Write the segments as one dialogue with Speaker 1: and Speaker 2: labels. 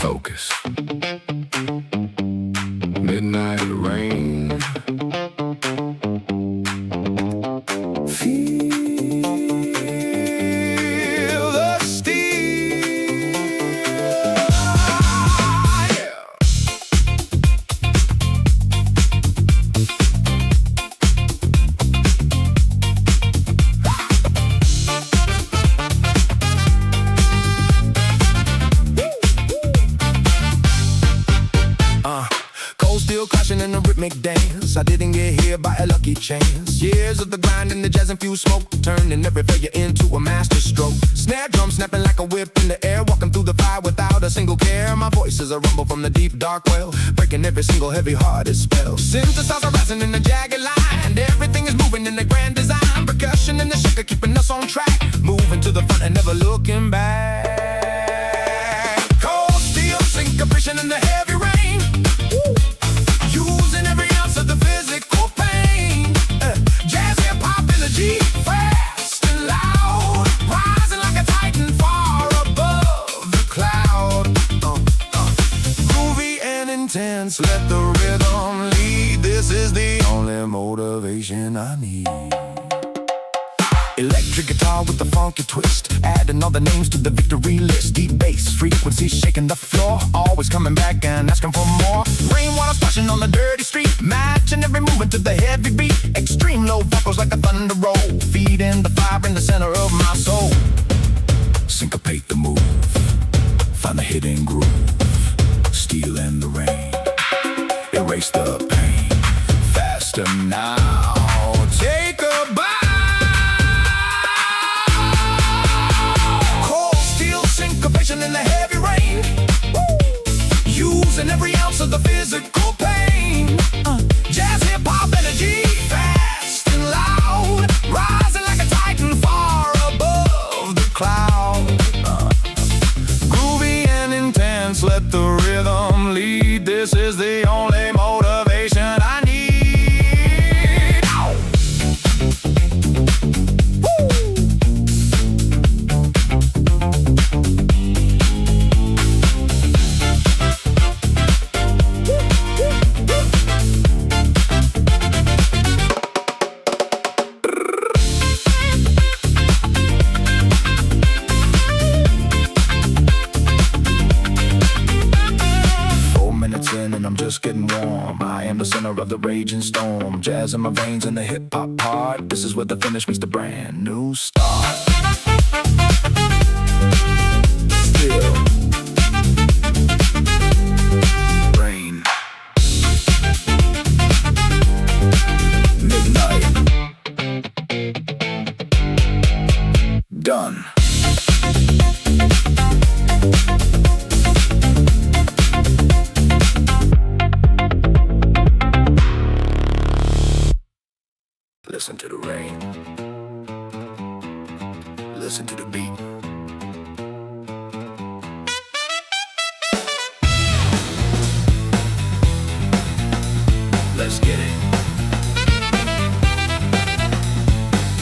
Speaker 1: focus. Midnight rain. Feel the steel. Yeah. Cold steel crashing in a rhythmic dance. I didn't get here by a lucky chance. Years of the grind and the jazz infused smoke, turning every failure into a master stroke. Snare drum snapping like a whip in the air, walking through the fire without a single care. My voice is a rumble from the deep dark well, breaking every single heavy-hearted spell. Synthesizer rising in the jagged line, everything is moving in the grand design. Percussion and the shaker keeping us on track, moving to the front and never looking back. Cold steel syncopation in the heavy rain. Using every ounce of the physical pain. Jazz hip-hop energy, fast and loud, rising like a titan far above the cloud. Groovy and intense, let the rhythm lead. This is the only motivation I need. Electric guitar with a funky twist, adding all the names to the victory list. Deep bass, frequency shaking the floor, always coming back and asking for more. Rainwater splashing on the dirty street, matching every movement to the heavy beat. Extreme low vocals like a thunder roll, feeding the fire in the center of my soul. Syncopate the move, find the hidden groove. Steel in the rain, erase the pain. Faster now, take a bite. In the heavy rain, using every ounce of the physical pain. Jazz hip-hop energy, fast and loud, rising like a titan far above the cloud. Groovy and intense, let the rhythm lead. This is the only motivation I need. And I'm just getting warm. I am the center of the raging storm. Jazz in my veins and the hip-hop part. This is where the finish meets the brand new start. Still rain. Midnight. Done. Listen to the rain. Listen to the beat. Let's get it.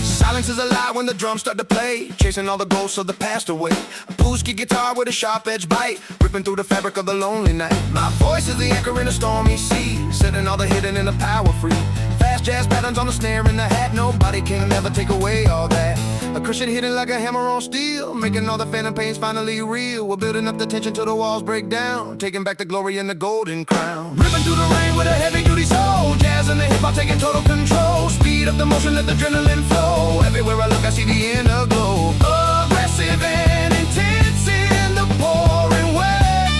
Speaker 1: Silence is a lie when the drums start to play, chasing all the ghosts of the past away. A Pusky guitar with a sharp edge bite, ripping through the fabric of the lonely night. My voice is the anchor in a stormy sea, setting all the hidden in the power free. Fast jazz patterns on the snare and the hat, nobody can ever take away all that. A cushion hidden like a hammer on steel, making all the phantom pains finally real. We're building up the tension till the walls break down, taking back the glory and the golden crown. Ripping through the rain with a heavy-duty soul, jazz and the hip-hop taking total control. Speed up the motion, let the adrenaline flow. Everywhere I look, I see the inner glow. Aggressive and intense in the pouring wet.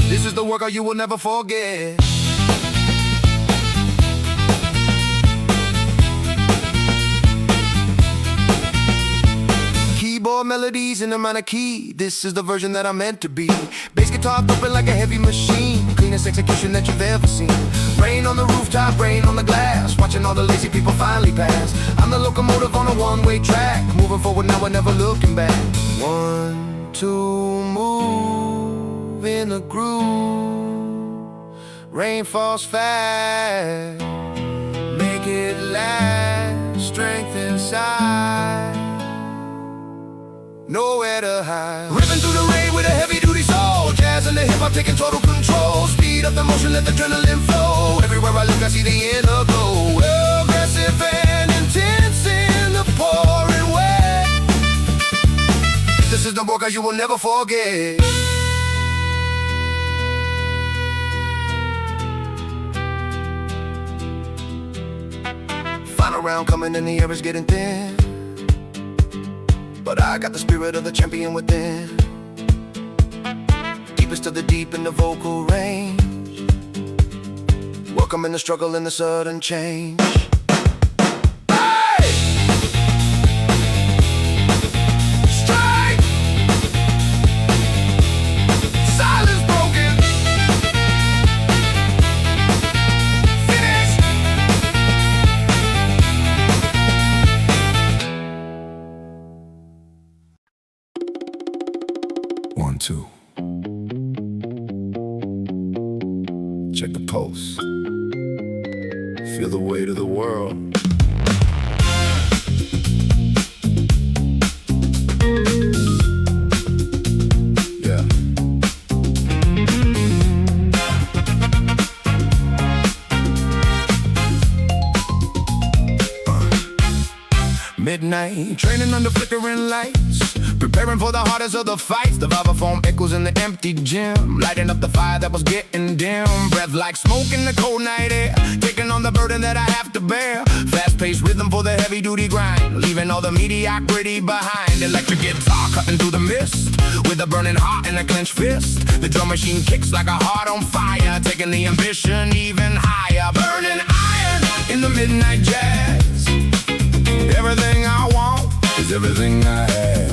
Speaker 1: This is the work you will never forget. Keyboard melodies in a minor key. This is the version that I'm meant to be. Bass guitar thumping like a heavy machine, cleanest execution that you've ever seen. Rain on the rooftop, rain on the glass, watching all the lazy people finally pass. I'm the locomotive on a one-way track, moving forward now and never looking back. 1, 2, move in the groove. Rain falls fast, make it last. Strength inside, nowhere to hide. Ripping through the rain with a heavy-duty soul, listen to hip-hop taking total control. Speed up the motion, let the adrenaline flow. Everywhere I look I see the inner glow. Aggressive and intense in the pouring wet. This is the more cause you will never forget. Final round coming and the air is getting thin, but I got the spirit of the champion within. Deepest of the deep in the vocal range. Welcome in the struggle and the sudden change. Hey! Strike! Silence broken. Finish! 1, 2. Check the pulse. Feel the weight of the world. Yeah. Midnight, training under flickering lights, preparing for the hardest of the fights. The vibraphone echoes in the empty gym, lighting up the fire that was getting dim. Breath like smoke in the cold night air, taking on the burden that I have to bear. Fast-paced rhythm for the heavy-duty grind, leaving all the mediocrity behind. Electric guitar cutting through the mist, with a burning heart and a clenched fist. The drum machine kicks like a heart on fire, taking the ambition even higher. Burning iron in the midnight jazz. Everything I want is everything I have.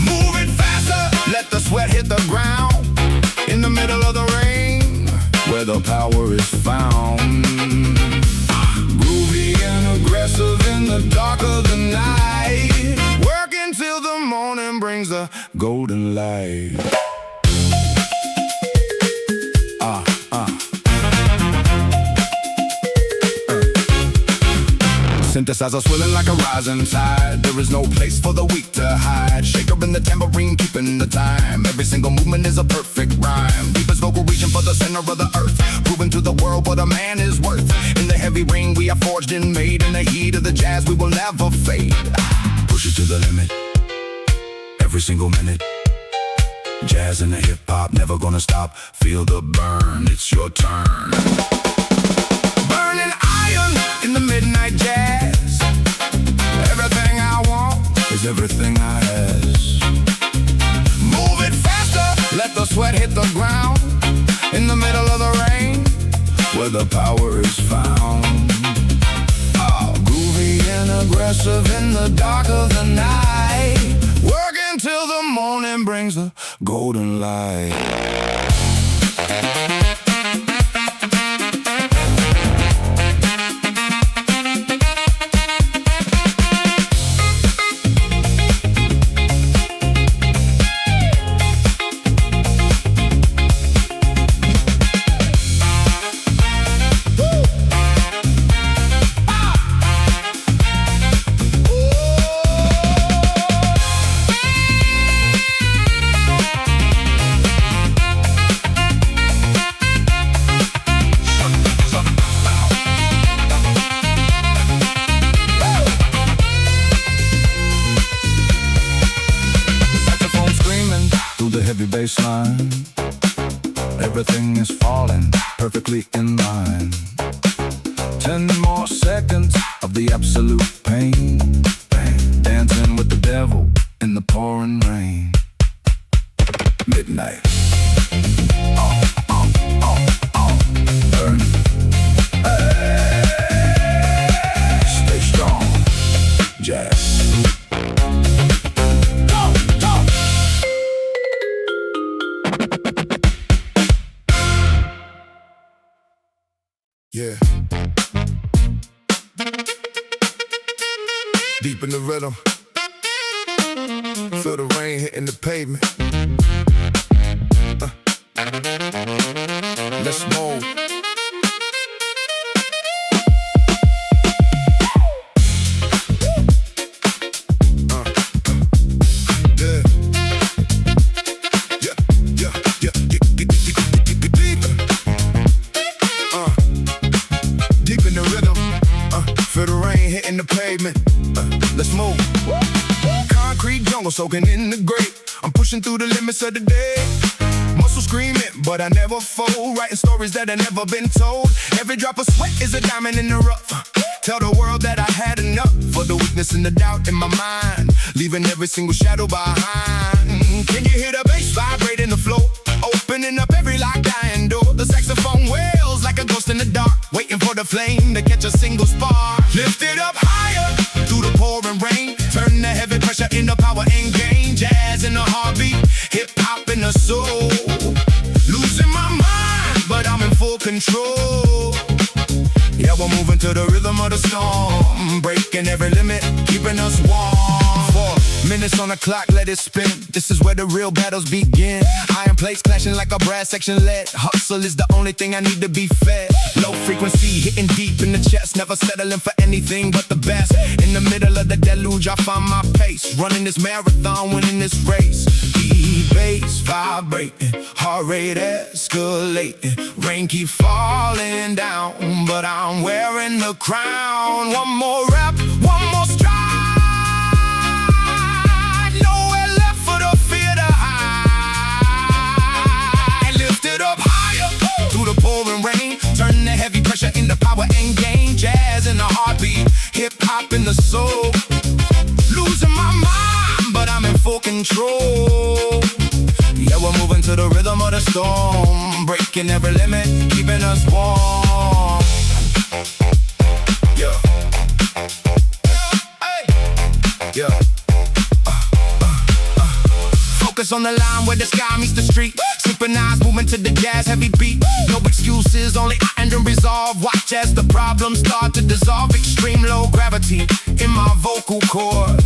Speaker 1: Move it faster, let the sweat hit the ground. In the middle of the rain, where the power is found. Groovy and aggressive in the dark of the night. Working till the morning brings the golden light. Synthesizer swirling like a rising tide. There is no place for the weak to hide. Shaker in the tambourine, keeping the time. Every single movement is a perfect rhyme. Deepest vocal reaching for the center of the earth, proving to the world what a man is worth. In the heavy ring we are forged and made. In the heat of the jazz we will never fade. Push it to the limit, every single minute. Jazz and the hip-hop, never gonna stop. Feel the burn, it's your turn. Burning iron in the midnight jazz. Everything I want is everything I has. Move it faster, let the sweat hit the ground. In the middle of the rain, where the power is found. Groovy and aggressive in the dark of the night. Working till the morning brings the golden light. Heavy bass line, everything is falling perfectly in line. 10 more seconds of the absolute pain. Dancing with the devil in the pouring rain. Midnight. Burn. Hey. Stay strong. Jazz. Yeah. Deep in the rhythm. Feel the rain hitting the pavement. Let's move. Yeah. Yeah, yeah. jungle, soaking in the grape. I'm pushing through the limits of the day. Muscle screaming, but I never fold. Writing stories that have never been told. Every drop of sweat is a diamond in the rough. Tell the world that I had enough. For the weakness and the doubt in my mind, leaving every single shadow behind. Can you hear the bass vibrating the floor? Opening up every locked dying door. The saxophone wails like a ghost in the dark, waiting for the flame to catch a single spark. Lift it up higher through the pouring rain. Turn the heavy pressure into power and gain. Jazz in the heartbeat, hip-hop in the soul. Losing my mind, but I'm in full control. Yeah, we're moving to the rhythm of the storm, breaking every limit, keeping us warm. 4 minutes on the clock, let it spin. This is where the real battles begin. Iron plates clashing like a brass section lead. Hustle is the only thing I need to be fed. Low frequency hitting deep in the chest, never settling for anything but the best. In the middle of the deluge, I find my pace, running this marathon, winning this race. Bass vibrating, heart rate escalating. Rain keep falling down, but I'm wearing the crown. One more rap, one more stride. Nowhere left for the fear to hide. Lift it up higher through the pouring rain. Turn the heavy pressure into power and gain. Jazz in the heartbeat, hip-hop in the soul. Losing my mind, but I'm in full control. Yeah, we're moving to the rhythm of the storm, breaking every limit, keeping us warm. Yeah. Hey. Yeah. Focus on the line where the sky meets the street. Synchronized movement to the jazz heavy beat. No excuses, only iron and resolve. Watch as the problems start to dissolve. Extreme low gravity in my vocal cord,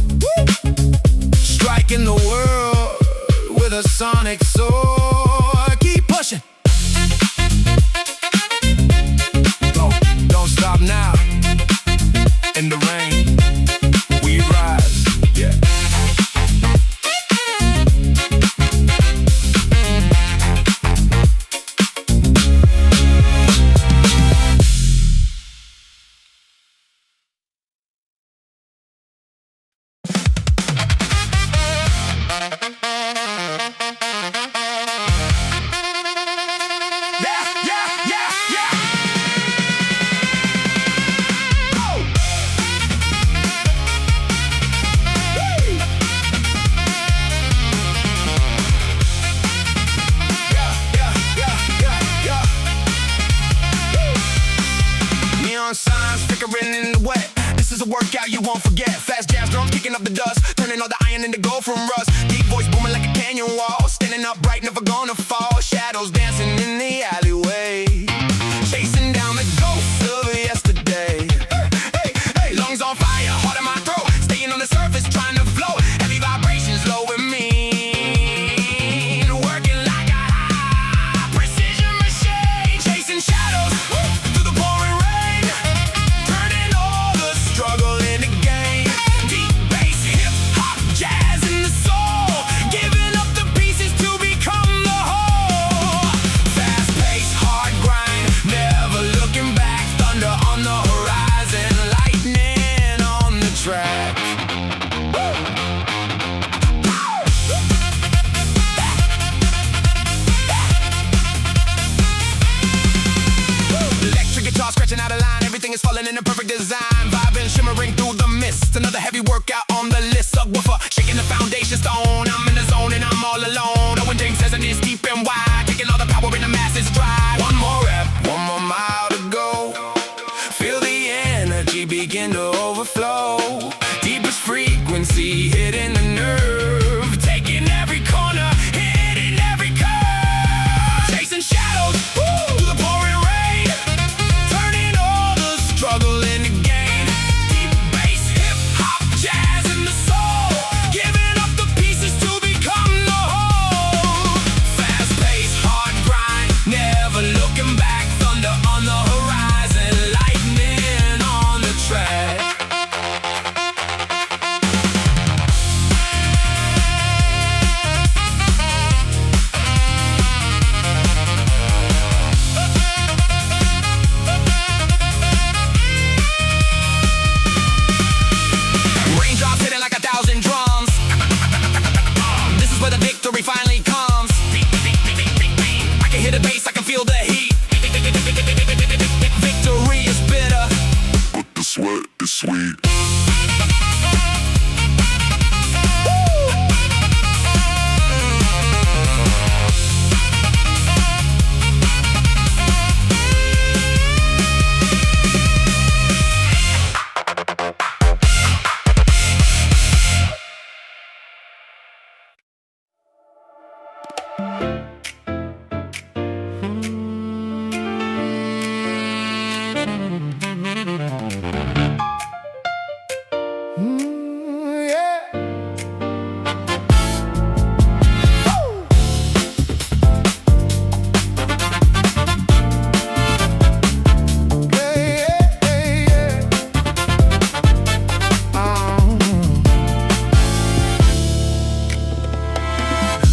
Speaker 1: striking the world with a sonic sword. Keep pushing. Don't stop now. In the rain, we rise. Yeah. Signs flickering in the wet. This is a workout you won't forget. Fast jazz drum kicking up the dust, turning all the iron into gold from rust. Deep voice booming like a canyon wall, standing upright, never gonna fall. Shadows dancing in the alleyway, chasing down the ghosts of yesterday. Hey, hey, lungs on fire, heart in my throat, staying on the surface, trying to float. Heavy vibrations low and mean, working like a high precision machine, chasing shadows through the pouring rain. Struggle in the game. Deep bass, hip hop, jazz in the soul, giving up the pieces to become the whole. Fast paced. victory finally comes. I can hear the bass, I can feel the heat. Victory is bitter, but the sweat is sweet.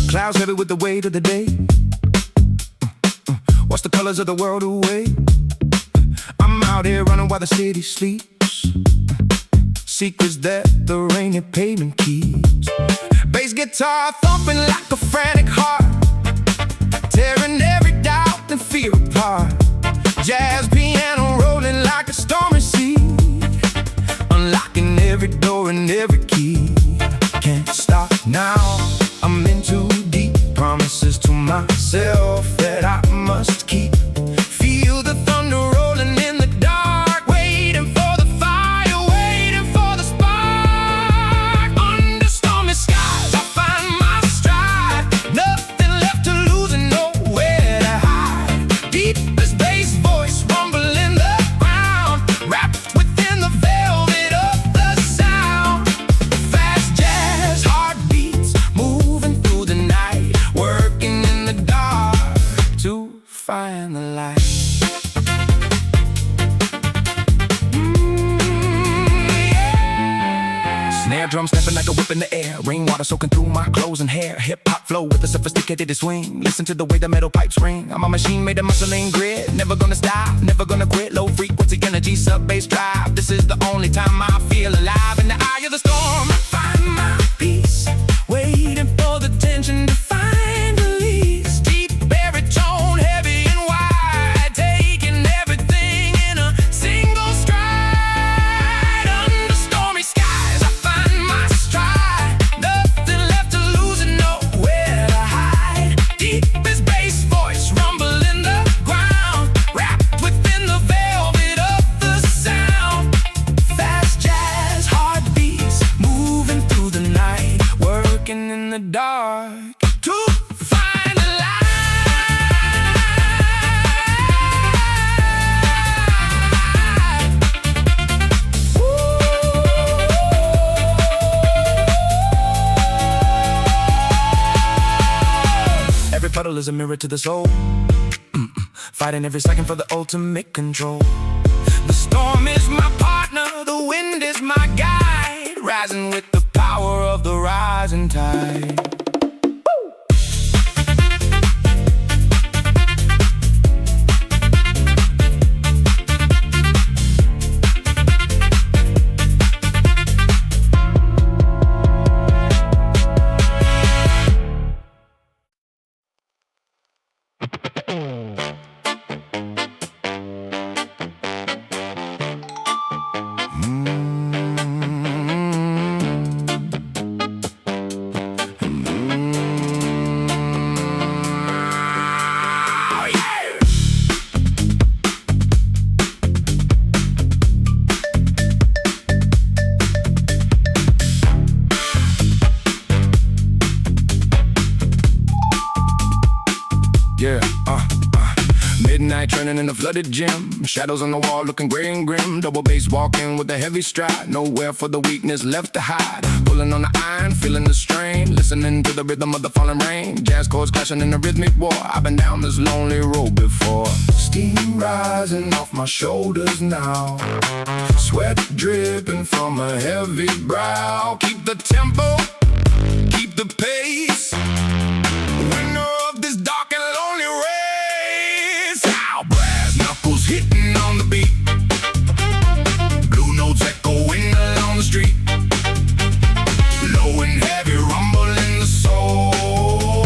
Speaker 1: Clouds heavy with the weight of the day. Wash the colors of the world away. I'm out here running while the city sleeps. Secrets that the rainy pavement keeps. Bass guitar thumping like a frantic heart, tearing every doubt and fear apart. Jazz piano rolling like a stormy sea, unlocking every door and every key. Can't stop now, I'm in too deep. Promises to myself that I must keep. Feel the thunder rolling in the dark, waiting for the fire, waiting for the spark. Under stormy skies I find my stride. Nothing left to lose and nowhere to hide. Deepest bass voice rumbling the ground, wrapped within the velvet of the sound. Fast jazz heartbeats moving through the night, working in the dark to find the light. Snare drum snapping like a whip in the air, rainwater soaking through my clothes and hair. Hip-hop flow with a sophisticated swing. Listen to the way the metal pipes ring. I'm a machine made of muscle and grit, never gonna stop, never gonna quit. Low frequency energy, sub-bass drive. This is the only time I feel alive. In the eye of the storm, I find my peace, waiting for the tension to find release. Deep baritone, heavy and wide, taking everything in a single stride. Under stormy skies I find my stride. Nothing left to lose and nowhere to hide. Deepest bass voice rumbling the ground, wrapped within the velvet of the sound. Fast jazz heartbeats moving through the night, working in the dark to find the light. Every puddle is a mirror to the soul, fighting every second for the ultimate control. The storm is my partner, the wind is my guide, rising with the power of the rising tide. Yeah, midnight training in a flooded gym. Shadows on the wall looking gray and grim. Double bass walking with a heavy stride. Nowhere for the weakness left to hide. Pulling on the iron, feeling the strain. Listening to the rhythm of the falling rain. Jazz chords clashing in a rhythmic war. I've been down this lonely road before. Steam rising off my shoulders now. Sweat dripping from a heavy brow. Keep the tempo, keep the pace. Winner of this dark and lonely race. How brass knuckles hitting on the beat. Blue notes echoing along the street. Low and heavy rumble in the soul.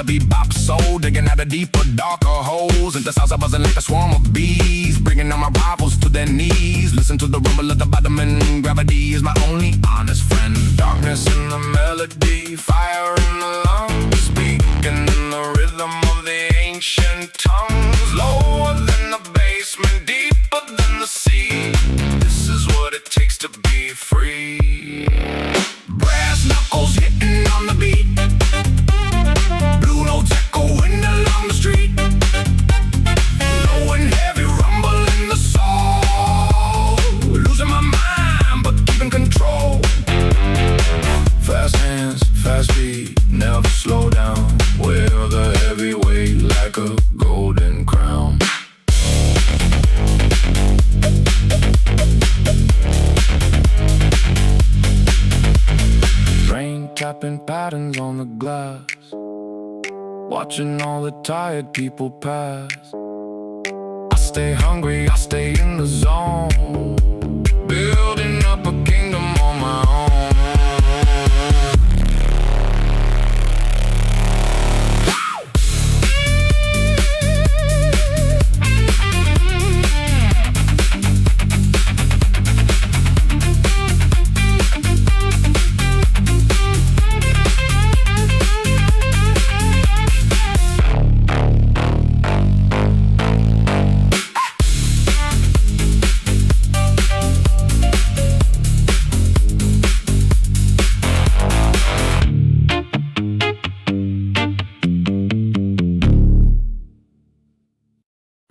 Speaker 1: a bebop soul, digging out a deeper, darker holes. And the sounds are buzzing like a swarm of bees, bringing all my rivals to their knees. Listen to the rumble at the bottom, and gravity is my only honest friend. Darkness in the melody, fire in the lungs, speaking in the rhythm of the ancient tongues. Lower than the basement, deeper than the sea. This is what it takes to be free. Brass knuckles hitting on the beat, blue notes echoing along the street. Low and heavy rumble in the soul, losing my mind but keeping control. Fast hands, fast beat, never slow down. Wear the heavy weight like a golden crown. Rain tapping patterns on the glass, watching all the tired people pass. I stay hungry, I stay in the zone, building up a kingdom on my own.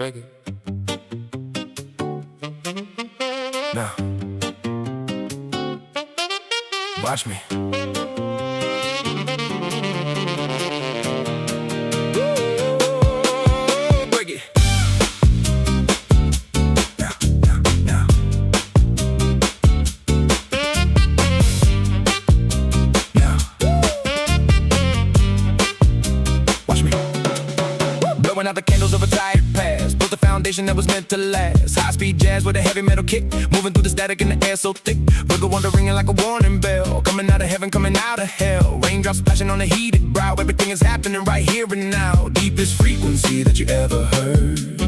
Speaker 1: Reggae. Now, watch me. Break it. Now. Now. Watch me. Blowing out the candles of a tired past, built a foundation that was meant to last. High-speed jazz with a heavy metal kick, moving through the static in the air so thick. Wiggle wonder ringing like a warning bell, coming out of heaven, coming out of hell. Raindrops splashing on a heated brow, everything is happening right here and now. Deepest frequency that you ever heard,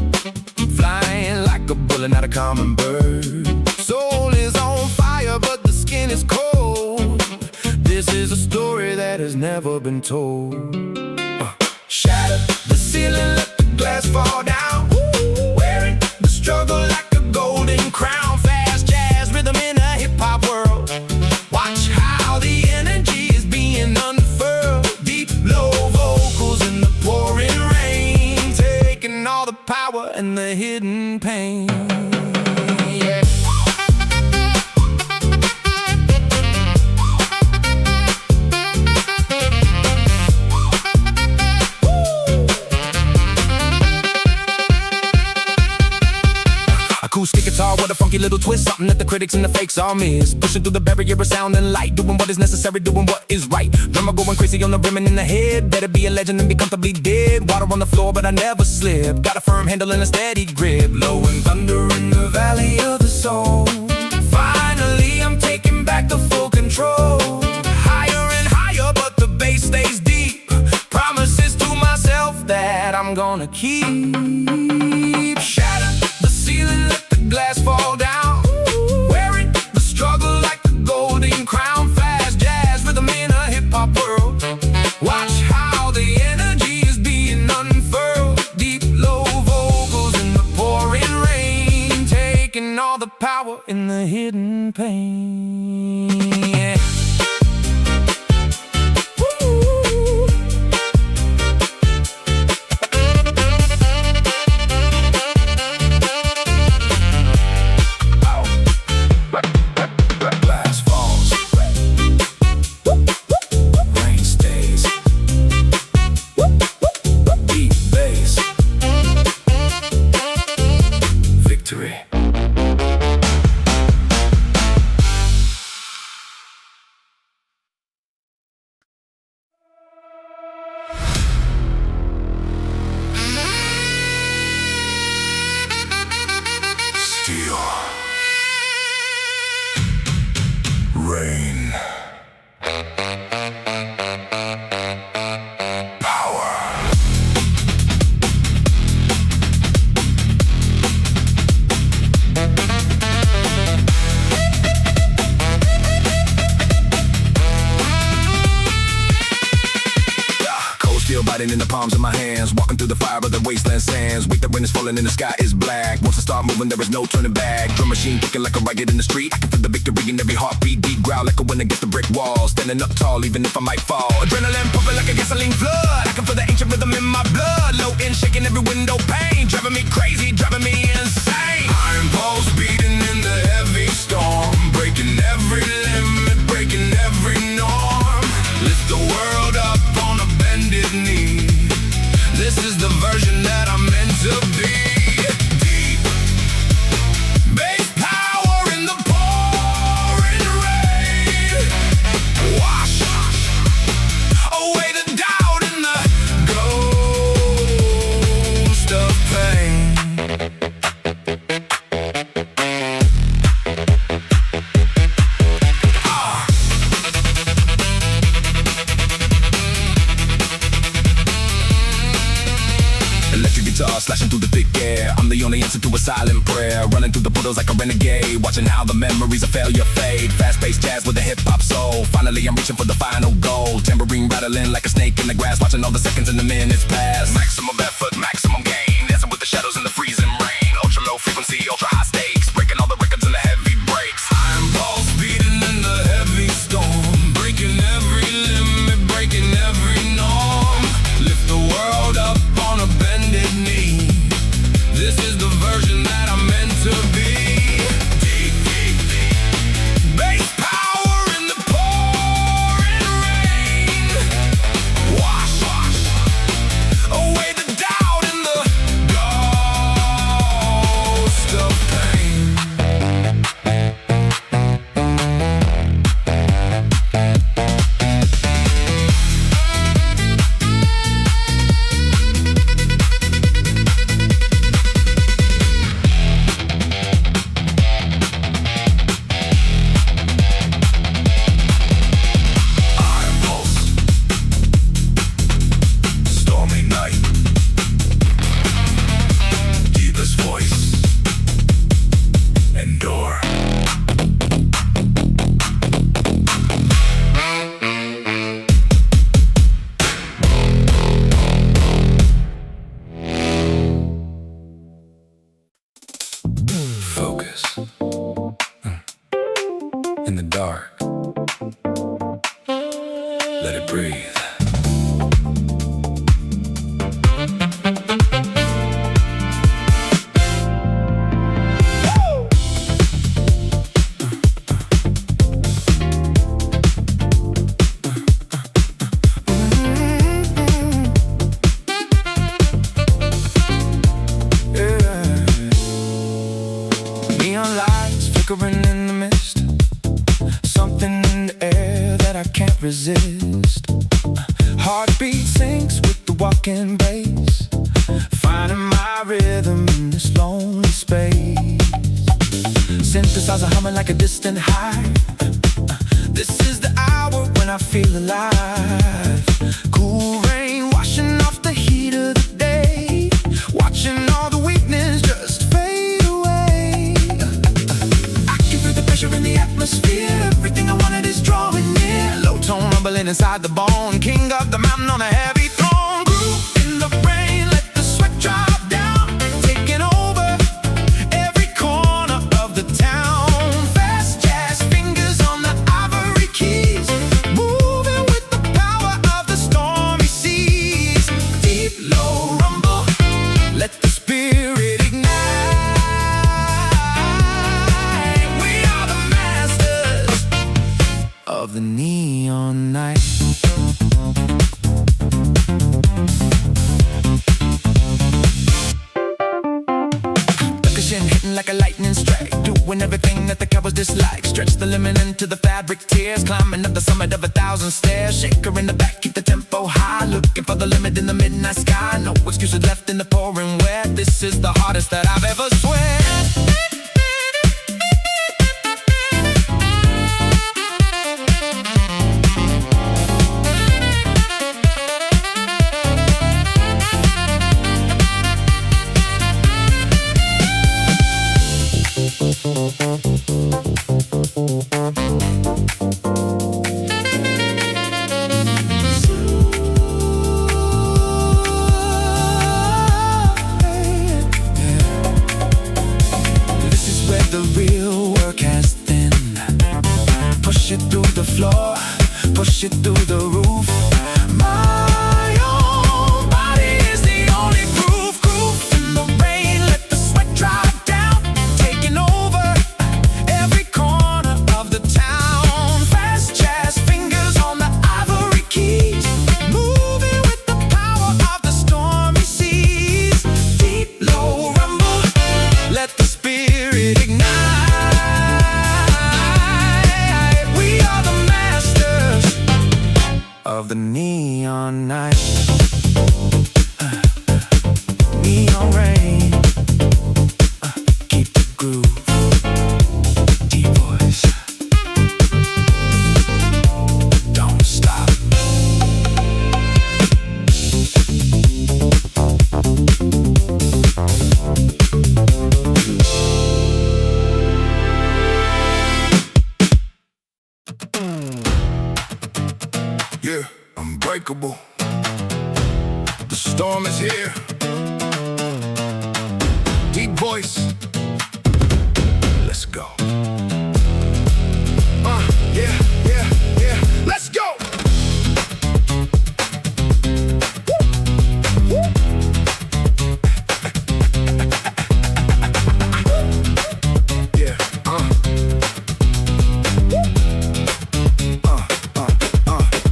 Speaker 1: flying like a bullet, not a common bird. Soul is on fire, but the skin is cold. This is a story that has never been told. Shatter the ceiling, let the glass fall down. Wearing the struggle like a golden crown. Fast jazz rhythm in a hip-hop world. Watch how the energy is being unfurled. Deep, low vocals in the pouring rain, taking all the power and the hidden pain. Yeah. Acoustic guitar with a funky little twist, something that the critics and the fakes all miss. Pushing through the barrier of sound and light, doing what is necessary, doing what is right. Drummer going crazy on the rim and in the head. Better be a legend than be comfortably dead. Water on the floor, but I never slip. Got a firm handle and a steady grip. Low and thunder in the valley of the soul. Finally, I'm taking back the full control. Higher and higher, but the bass stays deep. Promises to myself that I'm gonna keep. Shatter the ceiling, let the glass fall down. Wearing the struggle like a golden crown. Fast jazz rhythm in a hip-hop world. Watch how the energy is being unfurled. Deep, low vocals in the pouring rain, taking all the power in the hidden pain. Yeah. arms in my hands, walking through the fire of the wasteland sands. Wait, the rain is falling and the sky is black. Once I start moving, there is no turning back. Drum machine kicking like a riot in the street. I can feel the victory in every heartbeat. Deep growl like a wind against the brick wall. Standing up tall, even if I might fall. Adrenaline pumping like a gasoline flood. I can feel the ancient rhythm in my blood. Low end shaking every window pane. Driving me crazy, driving me insane. Iron pulse beating in the heavy storm. Breaking every limit, breaking every norm. Lift the world up on a bended knee. This is the version that I'm meant to be. Deep bass power in the pouring rain. Wash away the doubt and the ghost of pain. Electric guitar slashing through the thick air. I'm the only answer to a silent prayer. Running through the puddles like a renegade. Watching how the memories of failure fade. Fast-paced jazz with a hip-hop soul. Finally I'm reaching for the final goal. Tambourine rattling like a snake in the grass. Watching all the seconds and the minutes pass. Maximum effort, maximum gain. Dancing with the shadows in the freezing rain. Ultra low frequency, ultra high stakes. Breaking all the records in the heavy breaks. Iron pulse beating in the heavy storm. Breaking every limit, breaking every norm. Lift the world up on a bended knee. This is the version that I'm meant to be. Deep, deep, deep. Bass power in the pouring rain. Wash away the doubt and the ghost of pain. Iron pulse, stormy night, deepest voice, endure. Focus in the dark. Let it breathe. Neon lights flickering in the mist. Something in the air that I can't resist. Heartbeat syncs with the walking bass. Finding my rhythm in this lonely space. Synthesizer humming like a distant high. This is the hour when I feel alive. Cool rain washing off the heat of the day. Watching all the weakness just fade away. I can feel the pressure in the atmosphere. Everything I wanted is drawing near. Low tone rumbling inside the bone. King of the mountain on a heavy throne. Groove in the rain, let the sweat drop down. Taking over every corner of the town. Fast jazz fingers on the ivory keys. Moving with the power of the stormy seas. Deep low rumble, let the spirit ignite. We are the masters of the neon night. Percussion hitting like a lightning strike. Doing everything that the cowboys dislike. Stretch the limit into the fabric tears. Climbing up the summit of 1,000 stairs. Shaker in the back, keep the tempo high. Looking for the limit in the midnight sky. No excuses left in the pouring wet. This is the hardest that I've ever sweat. push it through the roof. My own body is the only proof. Groove in the rain, let the sweat drop down, taking over every corner of the town. Fast jazz fingers on the ivory keys, moving with the power of the stormy seas. Deep, low rumble, let the spirit ignite. We are the masters of the neon night. Neon rain, keep the groove. Deep voice, don't stop. Yeah, unbreakable. The storm is here. Deep voice. Let's go. Yeah, yeah, yeah. Let's go. Yeah,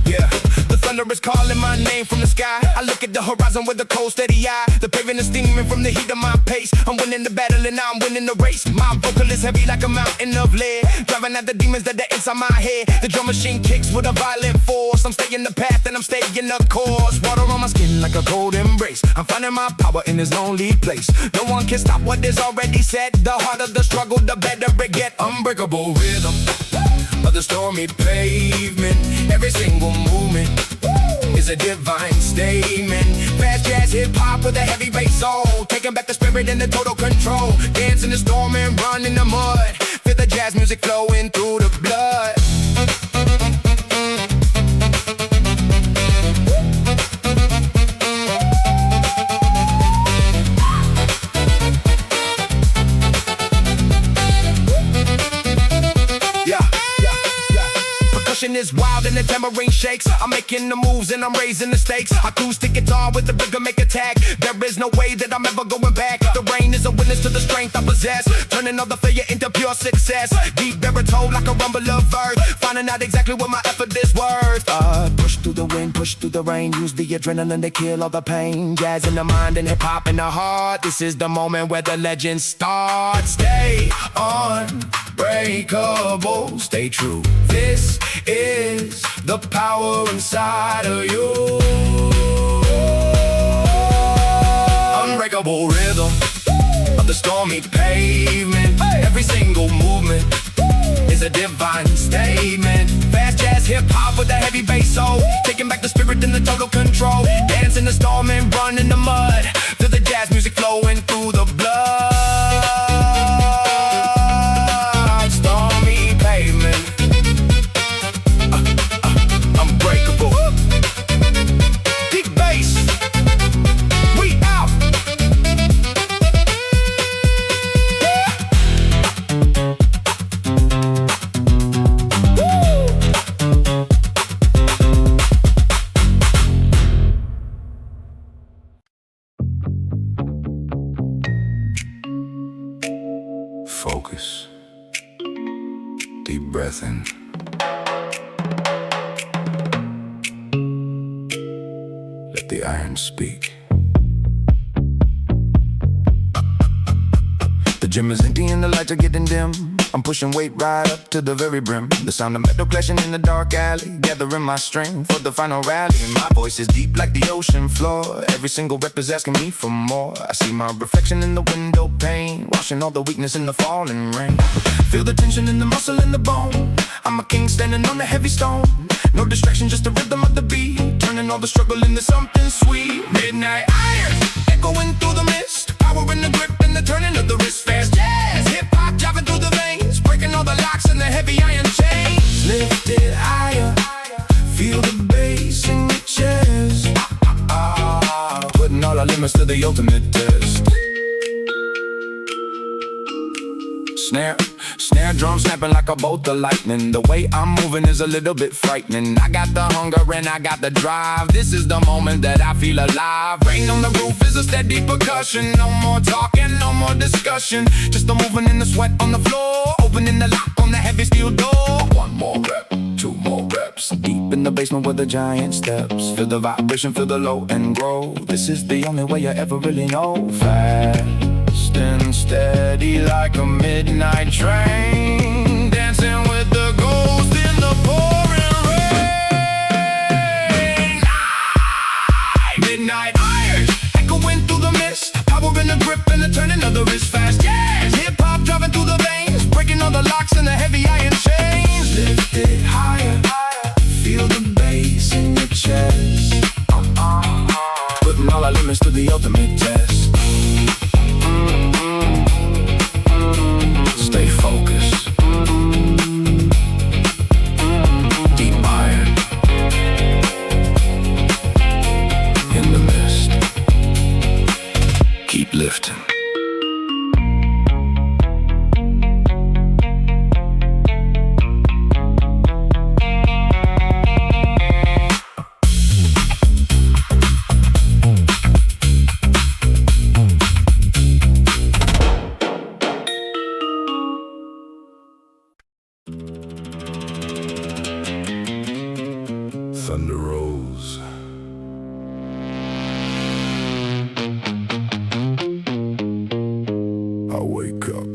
Speaker 1: yeah. The thunder is calling my name from the sky. I look at the horizon with a cold, steady eye. The pavement is steaming from the heat of my pace. I'm winning the battle and now I'm winning the race. My vocal is heavy like a mountain of lead, driving at the demons that are inside my head. The drum machine kicks with a violent force. I'm staying the path and I'm staying the course. Water on my skin like a cold embrace. I'm finding my power in this lonely place. No one can stop what is already said. The harder the struggle, the better it get. Unbreakable rhythm of the stormy pavement. Every single movement is a divine statement. Fast jazz, hip hop with a heavy bass soul, taking back the spirit and the total control. Dance in the storm and run in the mud. Feel the jazz music flowing through the blood. Percussion is wild and the tambourine shakes. I'm making the moves and I'm raising the stakes. Acoustic guitar with the rhythm make attack. There is no way that I'm ever going back. The rain is a witness to the strength I possess, turning all the failure into pure success. Deep baritone like a rumble of earth, finding out exactly what my effort is worth. Push through the wind, push through the rain. Use the adrenaline to kill all the pain. Jazz in the mind and hip hop in the heart. This is the moment where the legends start. Stay unbreakable, stay true. This is the power inside of you. Unbreakable rhythm of the stormy pavement. Every single movement is a divine statement. Fast jazz, hip hop with a heavy bass soul, taking back the spirit and the total control. Dance in the storm and run in the mud. Feel the jazz music flowing through the blood. Stormy pavement. Unbreakable. Deep bass. We out. Focus. Deep breath in. Let the iron speak. The gym is empty and the lights are getting dim. I'm pushing weight right up to the very brim. The sound of metal clashing in the dark alley, gathering my strength for the final rally. My voice is deep like the ocean floor. Every single rep is asking me for more. I see my reflection in the window pane, washing all the weakness in the falling rain. Feel the tension in the muscle and the bone. I'm a king standing on a heavy stone. No distraction, just the rhythm of the beat, turning all the struggle into something sweet. Midnight iron, echoing through the mist. Power in the grip and the turning of the wrist. Fast jazz, hip-hop driving through the veins, breaking all the locks and the heavy iron chains. Lifted higher, feel the bass in your chest. Putting all our limits to the ultimate test. Snare drum snapping like a bolt of lightning. The way I'm moving is a little bit frightening. I got the hunger and I got the drive. This is the moment that I feel alive. Rain on the roof is a steady percussion. No more talking, no more discussion. Just the moving and the sweat on the floor. Opening the lock on the heavy steel door. One more rep, two more reps. Deep in the basement where the giant steps. Feel the vibration, feel the low and grow. This is the only way you ever really know. Fast and steady like a midnight train. Dancing with the ghost in the pouring rain. Midnight iron, echoing through the mist. Power in the grip and the turning of the wrist fast. Yes, hip-hop driving through the veins. Breaking all the locks and the heavy iron chains. Lift it higher, feel the bass in your chest. Putting all our limits to the ultimate test. Stay focused. Deep iron in the mist. Keep lifting. Thunder rolls. I wake up.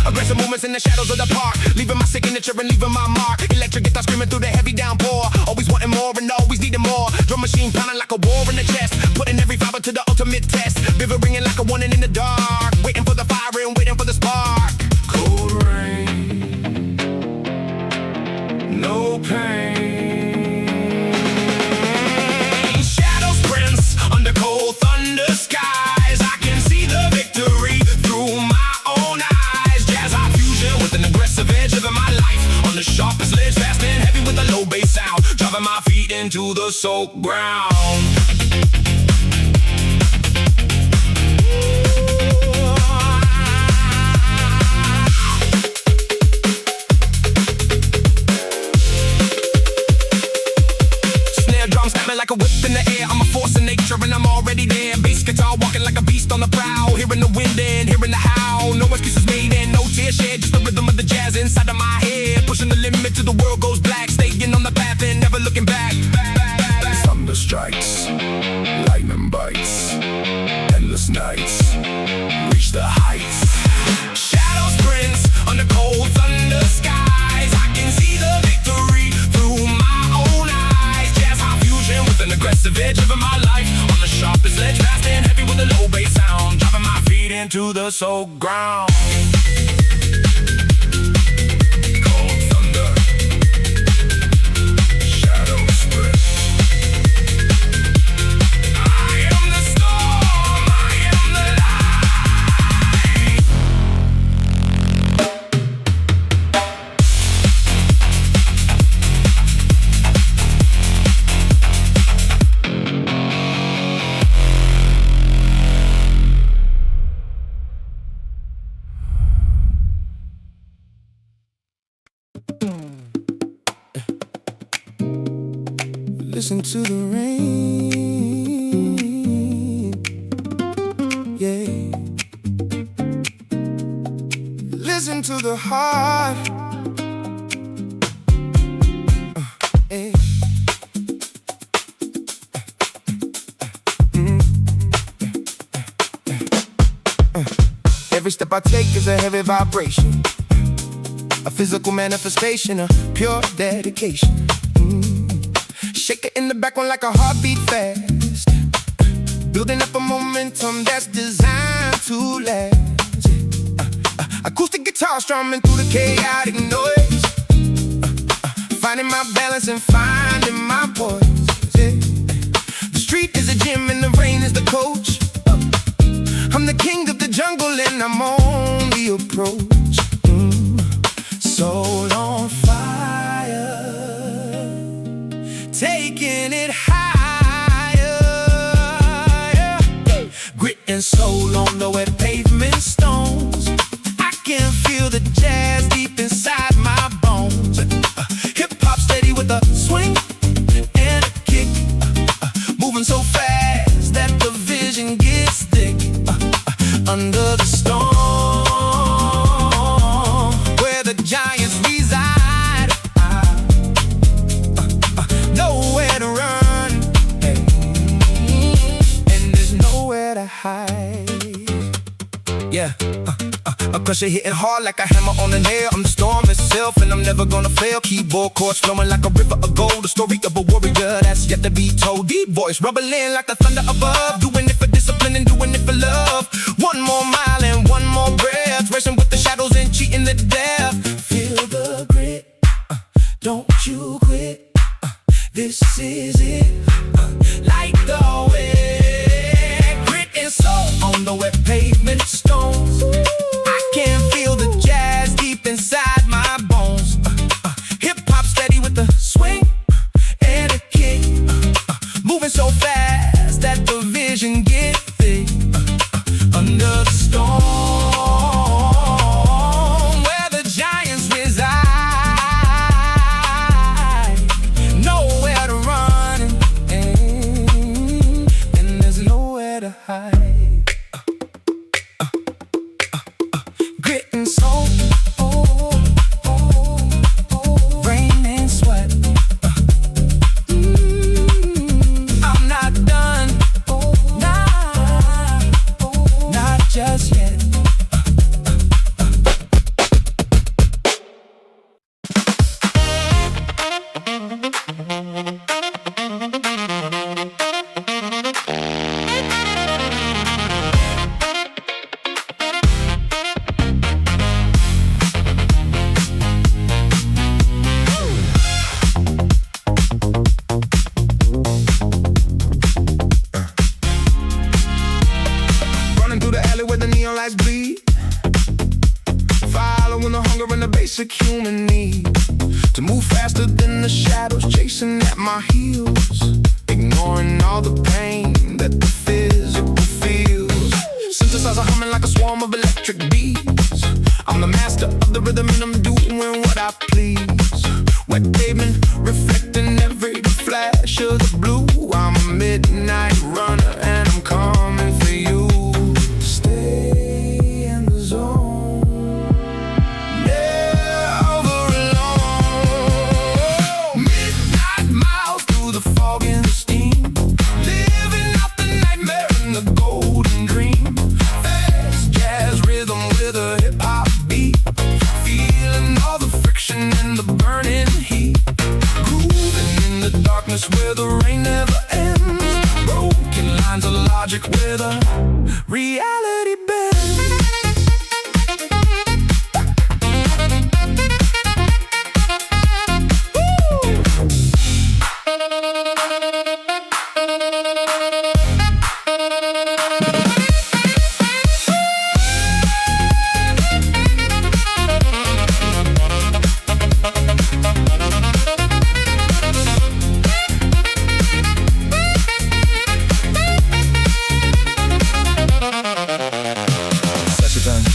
Speaker 1: Aggressive movements in the shadows of the park, leaving my signature and leaving my mark. Electric guitar screaming through the heavy downpour. Always wanting more and always needing more. Drum machine pounding like a war in the chest, putting every fiber to the ultimate test. River ringing like a warning in the dark, waiting for the fire and waiting for the spark. Cold rain, no pain. Shadow sprints under cold thunder skies. I can see the victory through my own eyes. Jazz high fusion with an aggressive edge living my life on the sharpest ledge, fast and heavy with a low bass sound, driving my feet into the soaked ground. Snare drum snapping like a whip in the air. I'm a force of nature and I'm already there. Bass guitar walking like a beast on the prowl, hearing the wind and hearing the howl. No excuses made and no tears shed, just the rhythm of the jazz inside of my head. Pushing the limit till the world goes black, staying on the path and never looking back. Thunder strikes, lightning bites, endless nights, reach the heights. Shadow sprints under cold thunder skies. I can see the victory through my own eyes. Jazz high fusion with an aggressive edge living my life on the sharpest ledge, fast and heavy with a low bass sound, driving my feet into the soaked ground. Cold thunder, shadow sprints. I am the storm, I am the light. Listen to the rain, yeah. Listen to the heart, yeah. Every step I take is a heavy vibration, a physical manifestation of pure dedication. Shake it in the background like a heartbeat fast, building up a momentum that's designed to last. Acoustic guitar strumming through the chaotic noise, finding my balance and finding my poise. coach. I'm the king of the jungle and I'm on the approach. Soul on fire, taking it higher. Grit and soul on the wet pavement stones. I can feel the jazz deep inside my bones. Hip-hop steady with a swing and a kick. Moving so fast that the vision gets thick. Under the storm, where the giants reside. Nowhere to run, and there's nowhere to hide. Yeah, cause you're hitting hard like a hammer on a nail. I'm the storm itself and I'm never gonna fail. Keyboard chords flowing like a river of gold. The story of a warrior that's yet to be told. Deep voice rumbling like the thunder above. Doing it for discipline and doing it for love. One more mile and one more breath. Racing with the shadows and cheating the death. Feel the grit, don't you quit. This is it, like the wind. Grit and soul on the wet pavement stones. I can feel the jazz deep inside my bones. Hip-hop steady with the swing and a kick. Moving so fast that the vision gets thick. Under the storm, where the giants reside. Nowhere to run, and there's nowhere to hide. Grit and soul, rain and sweat. I'm not done, not just yet. Running through the alley where the neon lights bleed. Following the hunger and the basic human need. To move faster than the shadows chasing at my heels. Ignoring all the pain that the physical feels. Synthesizer humming like a swarm of electric bees. I'm the master of the rhythm and I'm doing what I please. Wet pavement reflecting every flash of the blue. I'm a midnight runner and I'm coming for you. Stay in the zone, never alone. Midnight miles through the fog and the steam. Living out the nightmare and the golden dream. Fast jazz rhythm with a hip-hop beat. Feeling all the friction and the burning heat. Grooving in the darkness where the rain never ends. Broken lines of logic with a reality bend.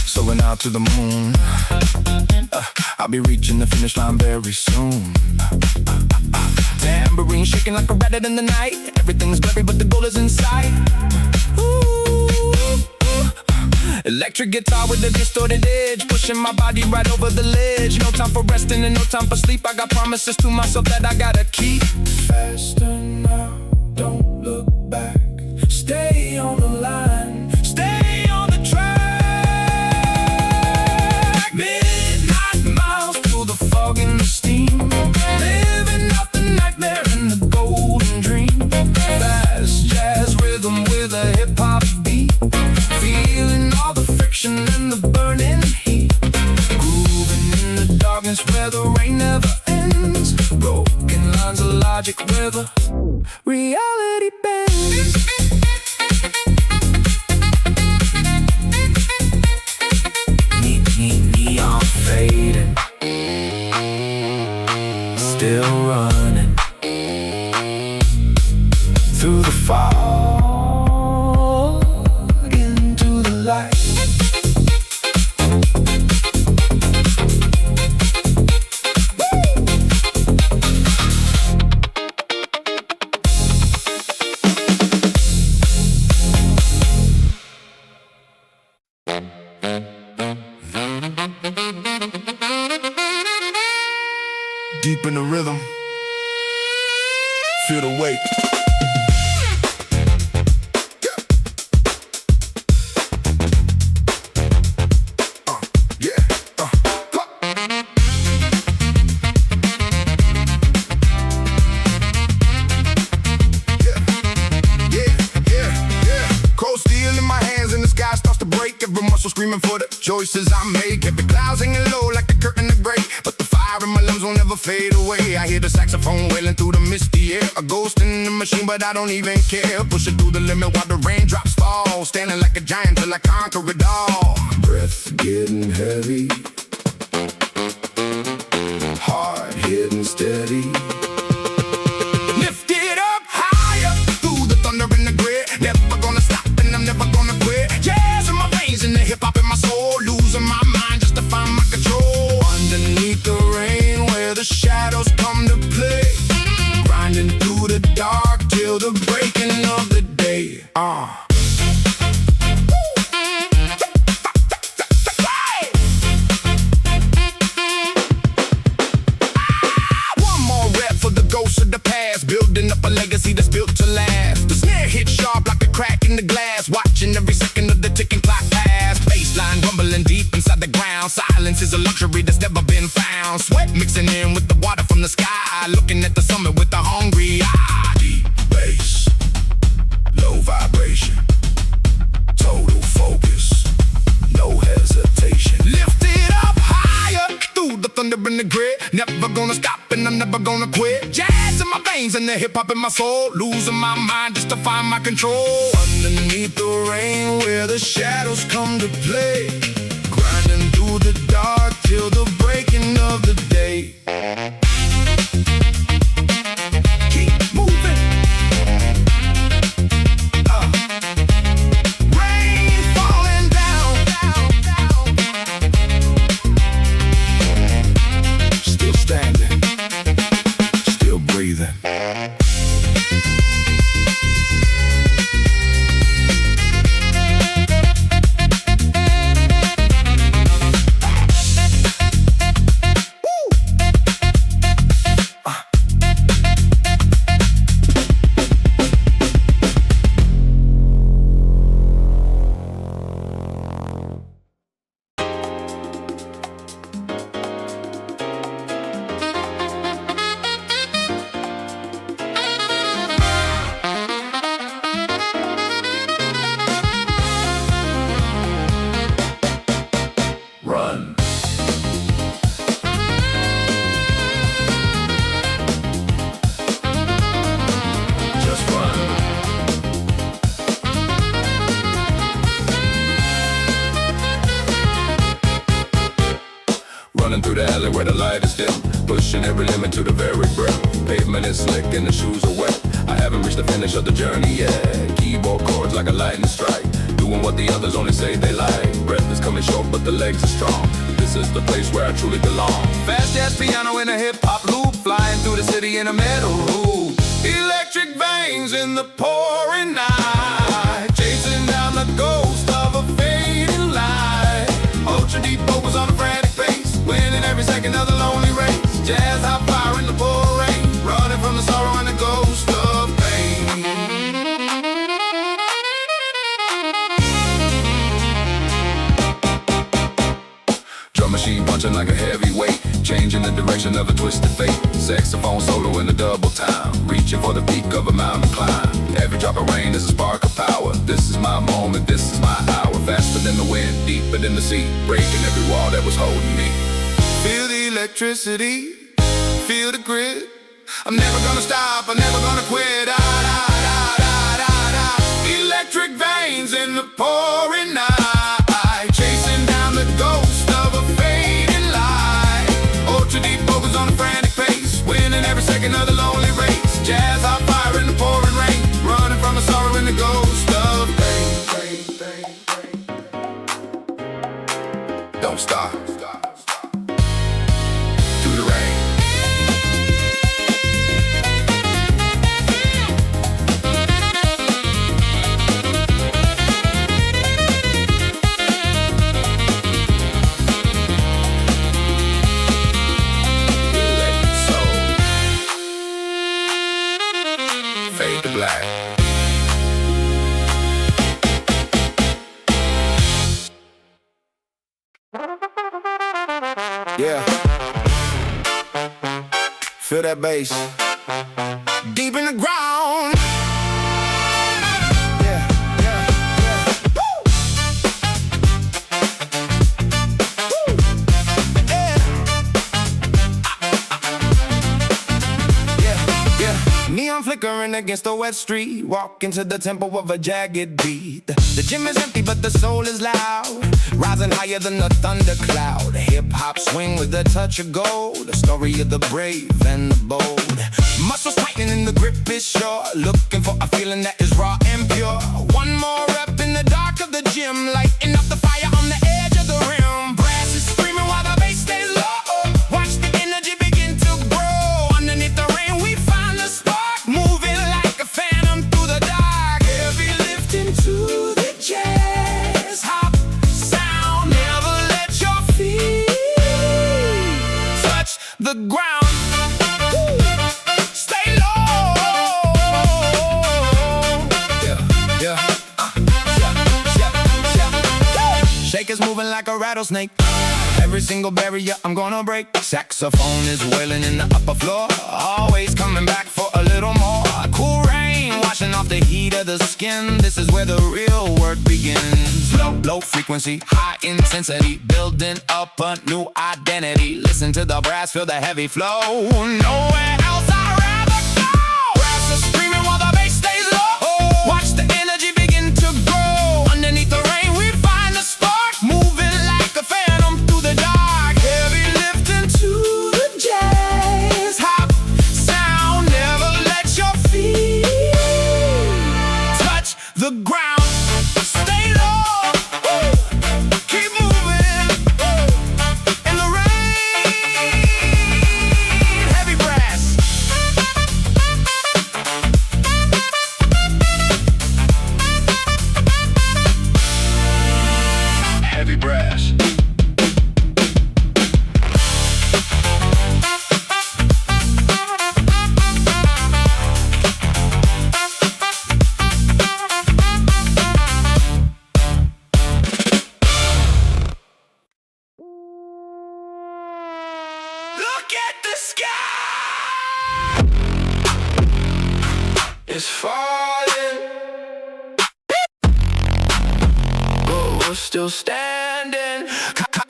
Speaker 1: Soaring out to the moon. I'll be reaching the finish line very soon. Tambourine shaking like a rabbit in the night. Everything's blurry but the goal is in sight. Electric guitar with a distorted edge, pushing my body right over the ledge. No time for resting and no time for sleep. I got promises to myself that I gotta keep. Faster now, don't look back. Stay on the line, stay on the track. Midnight miles through the fog and the steam. Living out the nightmare and the golden dream. Fast jazz rhythm with a hip-hop beat. Feeling all the friction and the burning heat. Grooving in the darkness where the rain never ends. Broken lines of logic where the reality bends. still running through the fog into the light. Deep in the rhythm, feel the weight. Screaming for the choices I make. Every cloud's hanging low like a curtain to break, but the fire in my lungs will never fade away. I hear the saxophone wailing through the misty air, a ghost in the machine, but I don't even care. Pushing through the limit while the raindrops fall, standing like a giant till I conquer it all. Breath getting heavy, heart hitting steady. Lift it up higher through the thunder and the grid. Never gonna stop and I'm never gonna quit. Jazz in my veins and the hip-hop in my soul, losing my mind just to find my control. Underneath the rain where the shadows come to play, grinding through the dark till the breaking of the day. One more rep for the ghosts of the past, building up a legacy that's built to last. The snare hits sharp like a crack in the glass, watching every second of the ticking clock pass. Bassline rumbling deep inside the ground, silence is a luxury that's never been found. Sweat mixing in with the water from the sky, looking at the summit with a hungry eye. Deep bass, low vibration, total focus, no hesitation. Lift it up higher through the thunder and the grid. Never gonna stop and I'm never gonna quit. Jazz in my veins and the hip-hop in my soul, losing my mind just to find my control. Underneath the rain where the shadows come to play, grinding through the dark till the breaking of the day. Keep moving. Rain falling down. Still standing, still breathing. Run. Just run. Running through the alley where the light is dim, pushing every limit to the very brim. Pavement is slick and the shoes are wet. I haven't reached the finish of the journey yet. Keyboard chords like a lightning strike, doing what the others only say they like. Breath is coming short but the legs are strong. This is the place where I truly belong. Fast jazz piano in a hip-hop loop, flying through the city in a metal roof. Electric veins in the pouring night, chasing down the ghost of a fading light. Ultra deep focus on a frantic pace, winning every second of the lonely race. Jazz hot fire in the pouring rain, running from the sorrow and the ghost of pain. Drum machine punching like a heavyweight, changing the direction of a twisted fate. Saxophone solo in a double time, reaching for the peak of a mountain climb. Every drop of rain is a spark of power. This is my moment, this is my hour. Faster than the wind, deeper than the sea, breaking every wall that was holding me. Feel the electricity, feel the grit. I'm never gonna stop, I'm never gonna quit. Electric veins in the pouring night, chasing down the ghost of a fading light. Ultra deep focus on a frantic pace, when spending every second of the lonely race. Jazz, hot fire in the pouring rain, running from the sorrow and the ghost of pain. Don't stop. Through the rain. Fade to black. Yeah. Feel that bass. Deep in the ground. Yeah, yeah, yeah. Woo! Woo! Yeah. Yeah, yeah. Neon flickering against the wet street. Walk into the tempo of a jagged beat. The gym is empty but the soul is loud, rising higher than the thundercloud. Hip-hop swing with a touch of gold, the story of the brave and the bold. Muscles tightening, the grip is sure, looking for a feeling that is raw and pure. One more rep in the dark of the gym, lighting up the fire on the edge of the rim. Brass is screaming while the bass stays low. Watch the energy begin to grow. Underneath the rain we find the spark, moving like a phantom through the dark. Heavy lifting to the jazz hop sound. Never let your feet touch the ground. Stay low. Shakers moving like a rattlesnake. Every single barrier I'm gonna break. Saxophone is wailing in the upper floor, always coming back for a little more. Cool rain washing off the heat of the skin. This is where the real work begins. Low frequency, high intensity, building up a new identity. Listen to the brass, feel the heavy flow. Nowhere else I'd rather go. Brass is screaming while the bass stays low. Watch the energy begin to grow. Underneath the rain we find the spark, moving like a phantom through the dark. Heavy lifting to the jazz hop sound. Never let your feet touch the ground. Stay low. Keep moving in the rain. Heavy brass. Heavy brass. Look at the sky. It's falling. But we're still standing.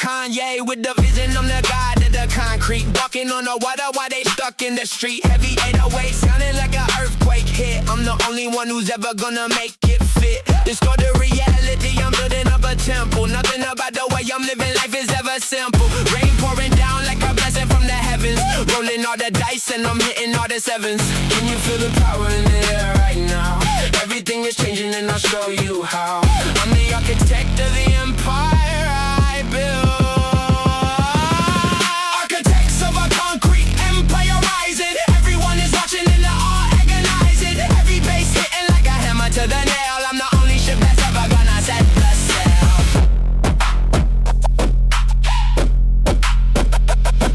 Speaker 1: Kanye with the vision, I'm the guy to the concrete. Walking on the water while they stuck in the street. Heavy 808 sounding like an earthquake hit. I'm the only one who's ever gonna make it fit. Discord the reality, I'm building up a temple. Nothing about the way I'm living life is ever simple. Rain pouring down like a blessing from the heavens. Rolling all the dice and I'm hitting all the sevens. Can you feel the power in the air right now? Everything is changing and I'll show you how. I'm the architect of the empire I built. Architects of a concrete empire rising. Everyone is watching and they're all agonizing. Every bass hitting like a hammer to the nail. I'm the only ship that's ever gonna set the sail.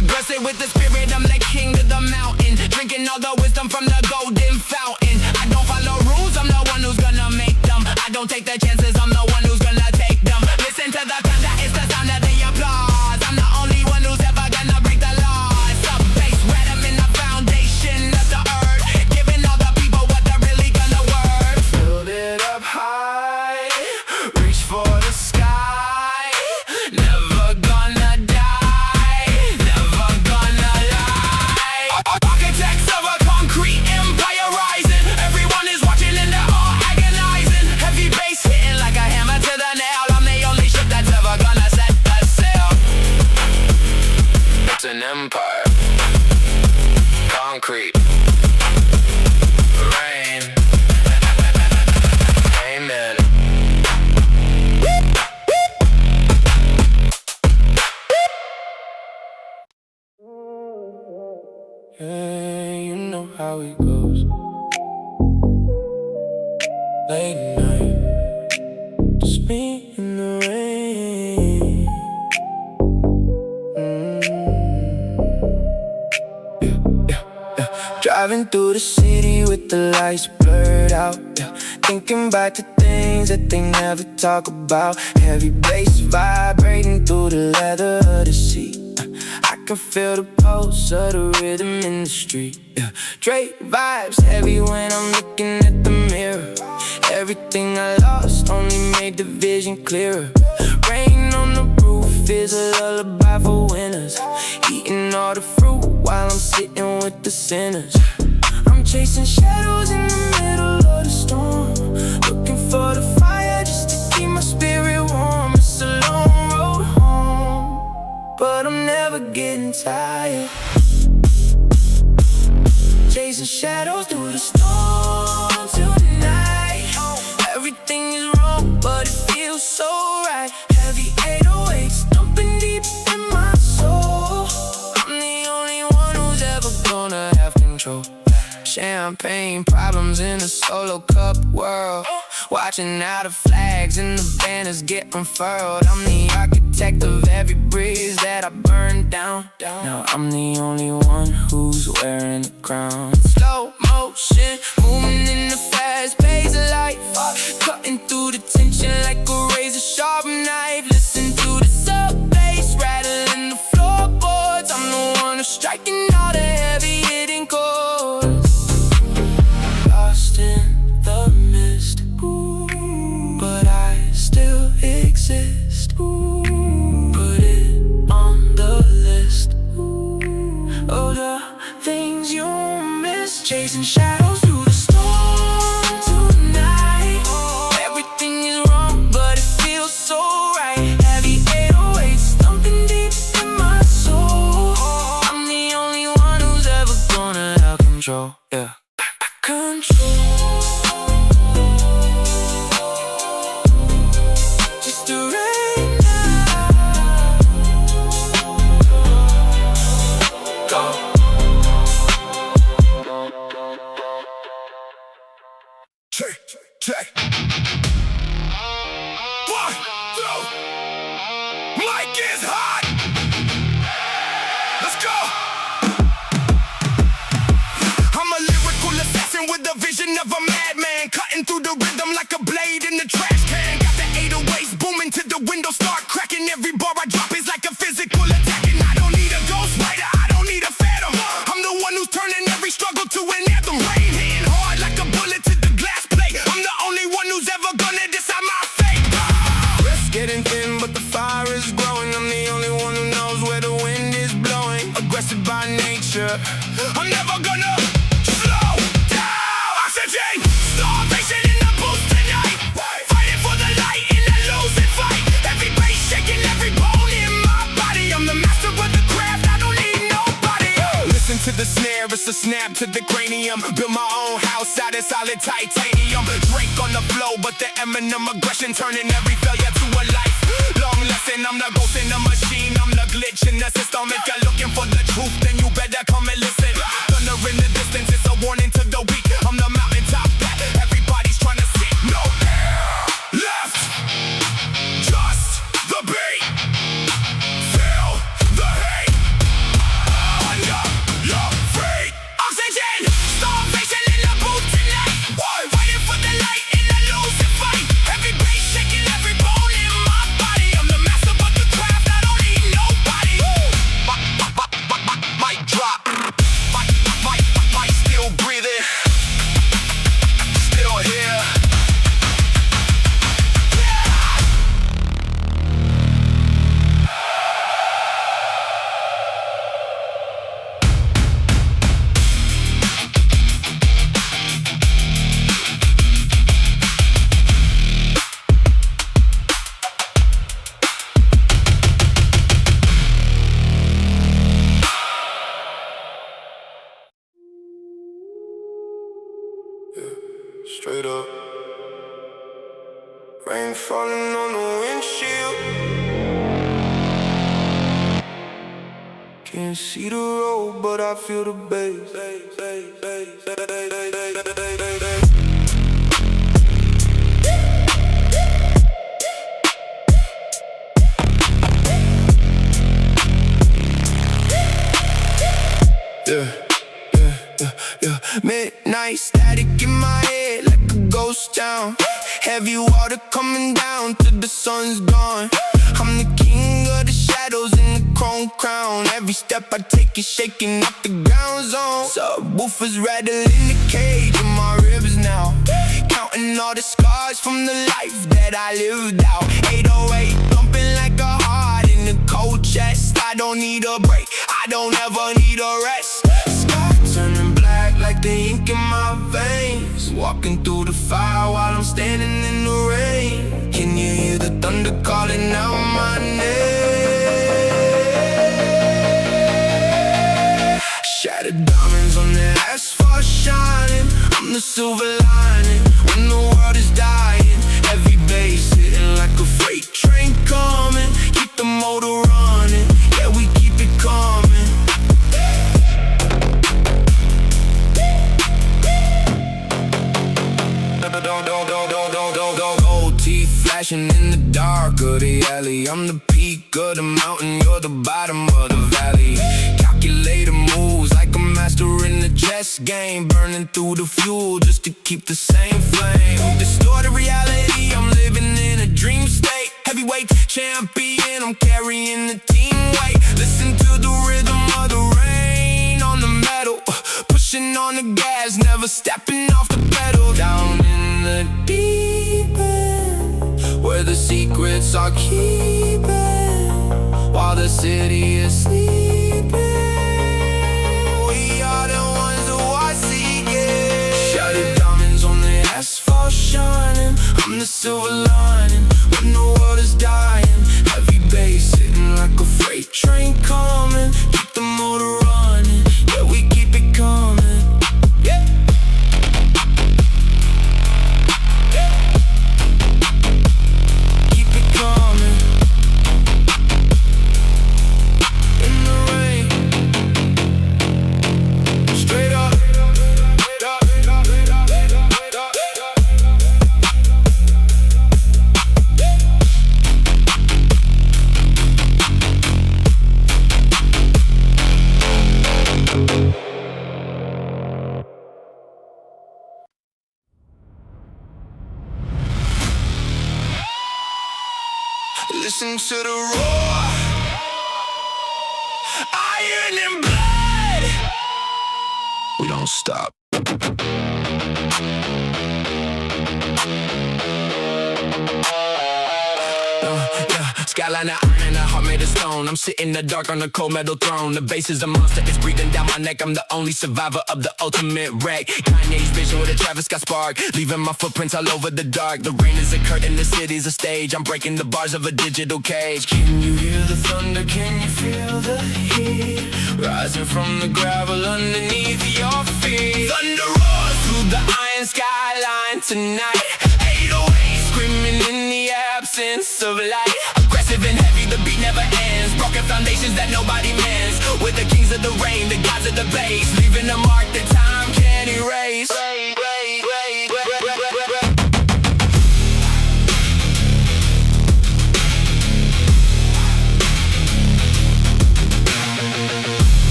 Speaker 1: Aggressive with the spirit, I'm the king of the mountain. Drinking all the wisdom from the golden fountain. I don't follow rules, I'm the one who's gonna make them. I don't take the chances, I'm the one who's gonna take them. Listen to the thunder, it's the sound of the applause. I'm the only one who's ever gonna break the laws. Sub bass, rhythm in the foundation of the earth, giving all the people what they're really gonna work. Build it up high, reach for the sky. Never gonna die, never gonna lie. Architects of a concrete empire. concrete. Rain. Amen. Hey, you know how it goes. Late night, just me in the rain. Driving through the city with the lights blurred out, yeah. Thinking back to things that they never talk about. Heavy bass vibrating through the leather of the seat. I can feel the pulse of the rhythm in the street, yeah. Drake vibes heavy when I'm looking at the mirror. Everything I lost only made the vision clearer. Rain on the roof is a lullaby for winners. Eating all the fruit while I'm sitting with the sinners. I'm chasing shadows in the middle of the storm, looking for the fire just to keep my spirit warm. It's a long road home, but I'm never getting tired. Chasing shadows through the storm till the night. Everything is wrong, but it feels so right. Heavy 808s dumping deep in my soul. I'm the only one who's ever gonna have control. Champagne problems in a solo cup world. Watching how the flags and the banners get unfurled. I'm the architect of every bridge that I burned down. Now I'm the only one who's wearing a crown. Slow motion, moving in the fast pace of life, cutting through the tension like a razor sharp knife. Listen to the sub bass rattling the floorboards. I'm the one who's striking all the heavy hitting chords. Lost in the mist, but I still exist. Put it on the list. Oh, the things you miss. Chasing shadows through the storm tonight. Everything is wrong, but it feels so right. Heavy 808s thumping deep in my soul. I'm the only one who's ever gonna have control, yeah. Control. Just the rain now. Go. Check. 1, 2. Mic is hot. Let's go. I'm a lyrical assassin with the vision of a madman, cutting through the rhythm like a blade in the trash can. Got the 808s booming till the windows start cracking. Every bar I drop is like a physical attack, and I don't need a ghostwriter, I don't need a phantom. I'm the one who's turning every struggle to an anthem. Rain hitting hard like a bullet to the glass plate. I'm the only one who's ever gonna decide my fate. It's getting thin, but the fire is growing. I'm the only one who knows where the wind is blowing. Aggressive by nature, I'm never gonna slow down. Oxygen, starvation in the booth tonight. Fighting for the light in a losing fight. Every bass shaking, every bone in my body. I'm the master of the craft, I don't need nobody. Listen to the snare, it's a snap to the cranium. Build my own house out of solid titanium. Drake on the flow, but the Eminem aggression turning every failure to a life. Long lesson, I'm the ghost in the machine, I'm the glitch in the system. If you're looking for the truth, then you better come and listen. Thunder in the distance, it's a warning to the weak. I'm the mountaintop bat, everybody's trying to sit. No left, just the beat. Feel the hate under your feet. Oxygen, starvation in the booth tonight. Fighting for the light in a losing fight. Every bass shaking, every bone in my body. I'm the master of the craft, I don't need nobody. Mic drop. straight up. Rain falling on the windshield. Can't see the road, but I feel the bass. Yeah. Midnight static in my head like a ghost town. Heavy water coming down till the sun's gone. I'm the king of the shadows in the chrome crown. Every step I take is shaking up the ground zone. Subwoofers rattling the cage in my ribs now. Counting all the scars from the life that I lived out. 808 thumping like a heart in the cold chest. I don't need a break, I don't ever need a rest. Sky turning black like the ink in my veins. Walking through the fire while I'm standing in the rain. Can you hear the thunder calling out my name? Shattered diamonds on the asphalt shining. I'm the silver lining when the world is dying. Heavy bass hitting like a freight train coming. Keep the motor running, yeah, we keep it coming. Gold teeth flashing in the dark of the alley. I'm the peak of the mountain, you're the bottom of the valley. Calculated moves like a master in the chess game. Burning through the fuel just to keep the same flame. Distorted reality, I'm living in a dream state. Heavyweight champion, I'm carrying the team weight. Listen to the rhythm of the rain on the metal. Pushing on the gas, never stepping off the pedal. Down in the deep end, where the secrets are keeping, while the city is sleeping. We are the ones who are seeking. Shattered diamonds on the asphalt shining. I'm the silver lining when the world is dying. Heavy bass hitting like a freight train coming. Keep the motor running, yeah, we keep it coming. Yeah. Keep it coming. In the rain. Straight up. Listen to the roar, iron and blood. We don't stop. Skyline of iron and a heart made of stone. I'm sitting in the dark on a cold metal throne. The bass is a monster, it's breathing down my neck. I'm the only survivor of the ultimate wreck. Kanye's vision with a Travis Scott spark, leaving my footprints all over the dark. The rain is a curtain, the city's a stage. I'm breaking the bars of a digital cage. Can you hear the thunder? Can you feel the heat rising from the gravel underneath your feet? Thunder roars through the iron skyline tonight. 808 screaming in the absence of light. Aggressive and heavy, the beat never ends. Broken foundations that nobody mends. We're the kings of the rain, the gods of the bass, leaving a mark that time can't erase.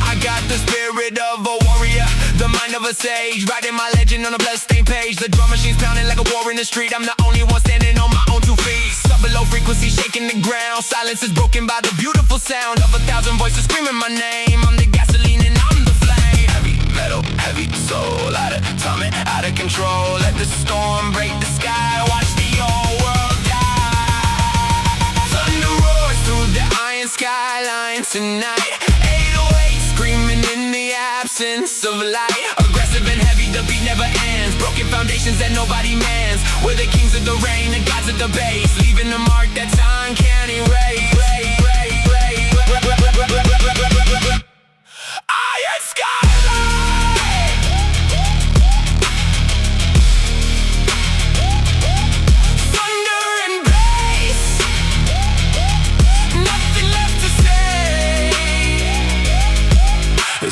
Speaker 1: I got the spirit of a warrior, the mind of a sage, writing my legend on a bloodstained page. The drum machine's pounding like a war in the street. I'm the only one standing on my own 2 feet. Sub-below frequency shaking the ground. Silence is broken by the beautiful sound of 1,000 voices screaming my name. I'm the gasoline and I'm the flame. Heavy metal, heavy soul, out of time and out of control. Let the storm break the sky, watch the whole world die. Thunder roars through the iron skyline tonight. 808 screaming in the absence of light. Aggressive and heavy, the beat never ends. Broken foundations that nobody mends. We're the kings of the rain, the gods of the bass, leaving a mark that time can't erase.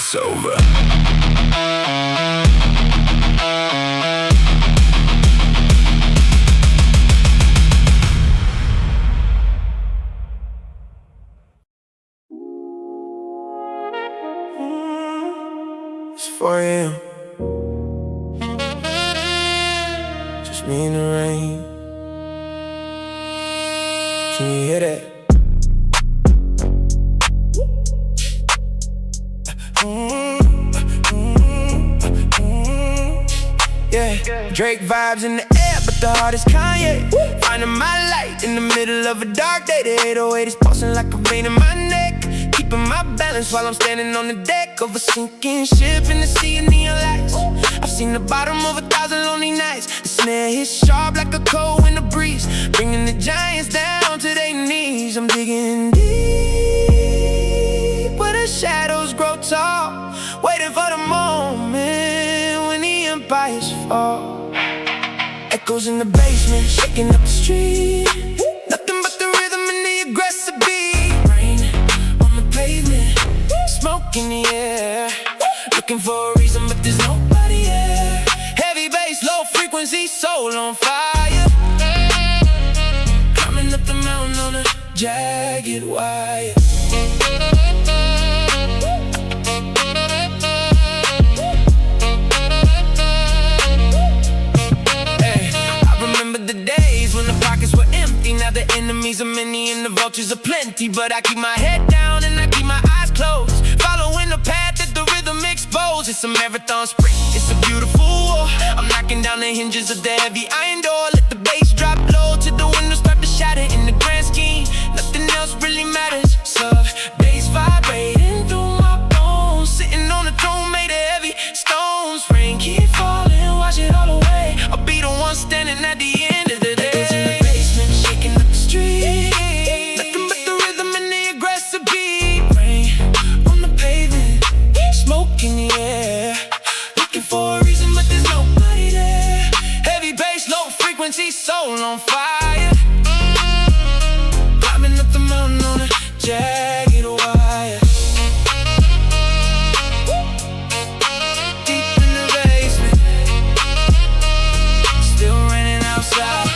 Speaker 1: it's over. It's 4 a.m. Just me in the rain. Can you hear that? Yeah, Drake vibes in the air, but the heart is Kanye. Finding my light in the middle of a dark day. The 808 is pulsing like a vein in my neck, keeping my balance while I'm standing on the deck of a sinking ship in the sea of neon lights. I've seen the bottom of 1,000 lonely nights. The snare hits sharp like a cold winter breeze, bringing the giants down to their knees. I'm digging deep where the shadows grow tall, waiting for the moment when the empires fall. Echoes in the basement, shaking up the street. Nothing but the rhythm and the aggressive beat. Rain on the pavement, smoke in the air. Looking for a reason, but there's nobody here. Heavy bass, low frequency, soul on fire. Climbing up the mountain on a jagged wire. Now the enemies are many and the vultures are plenty, but I keep my head down and I keep my eyes closed, following the path that the rhythm exposes. It's a marathon sprint, it's a beautiful war. I'm knocking down the hinges of the heavy iron door. Let the bass drop low till the windows start to shatter. In the grand scheme, nothing else really matters. Soft bass vibrating through my bones, sitting on a throne made of heavy stones. Rain keep falling, wash it all away. I'll be the one standing at the end of the day. Nothing but the rhythm and the aggressive beat. Rain on the pavement, smoke in the air. Looking for a reason, but there's nobody there. Heavy bass, low frequency, soul on fire. Climbing up the mountain on a jagged wire. Deep in the basement, still raining outside.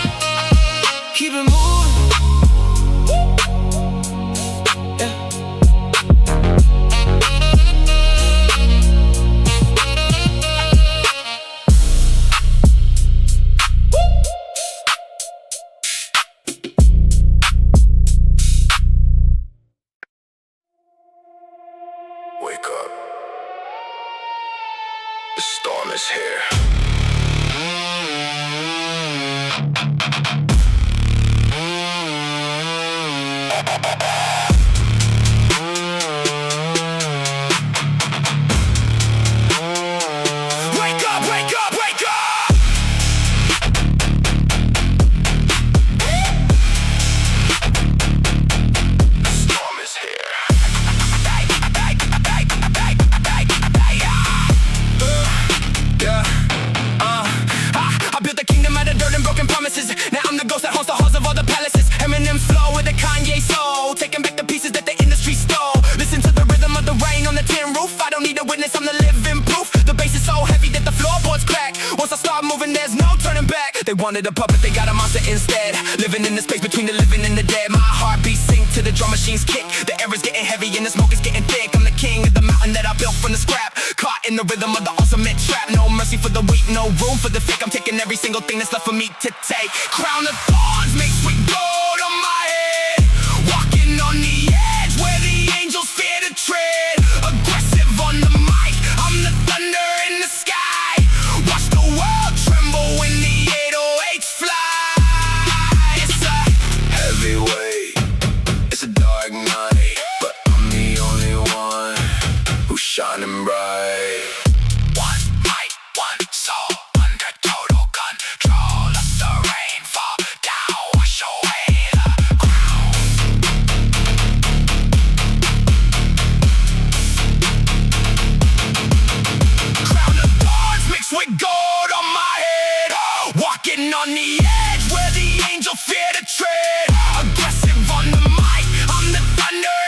Speaker 1: Keep it moving. Wake up. The storm is here. Wake up, wake up, wake up! The storm is here. I built a kingdom out of dirt and broken promises. Now I'm the ghost that haunts the halls of all the palaces. Eminem flow with a Kanye soul, taking back the pieces that the industry stole. Listen to the rhythm of the rain on the tin roof. I don't need a witness, I'm the living proof. The bass is so heavy that the floorboards crack. Once I start moving, there's no turning back. They wanted a puppet, they got a monster instead. Living in the space between the living and the dead. My heartbeat sync to the drum machine's kick. The air is getting heavy and the smoke is getting thick. I'm the king of the mountain that I built from the scrap, caught in the rhythm of the ultimate trap. No mercy for the weak, no room for the fake. I'm taking every single thing that's left for me to take. Crown of thorns makes sweet gold on my head. Walking on the edge where the angels fear to tread. Aggressive on the mic, I'm the thunder in the sky. Watch the world tremble when the 808s fly. It's a heavyweight, it's a dark night, but I'm the only one who's shining bright. One mic, one soul, under total control. Let the rain fall down, wash away the ground. Crown of thorns mixed with gold on my head. Walking on the edge where the angel fear to tread. Aggressive on the mic, I'm the thunder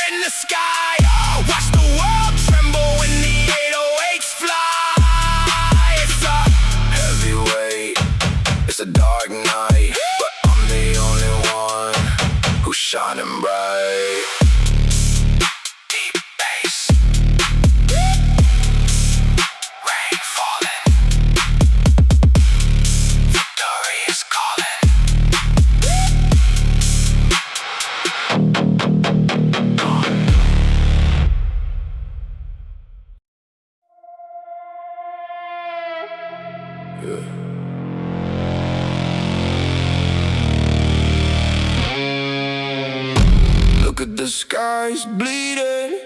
Speaker 1: Look at the skies bleeding.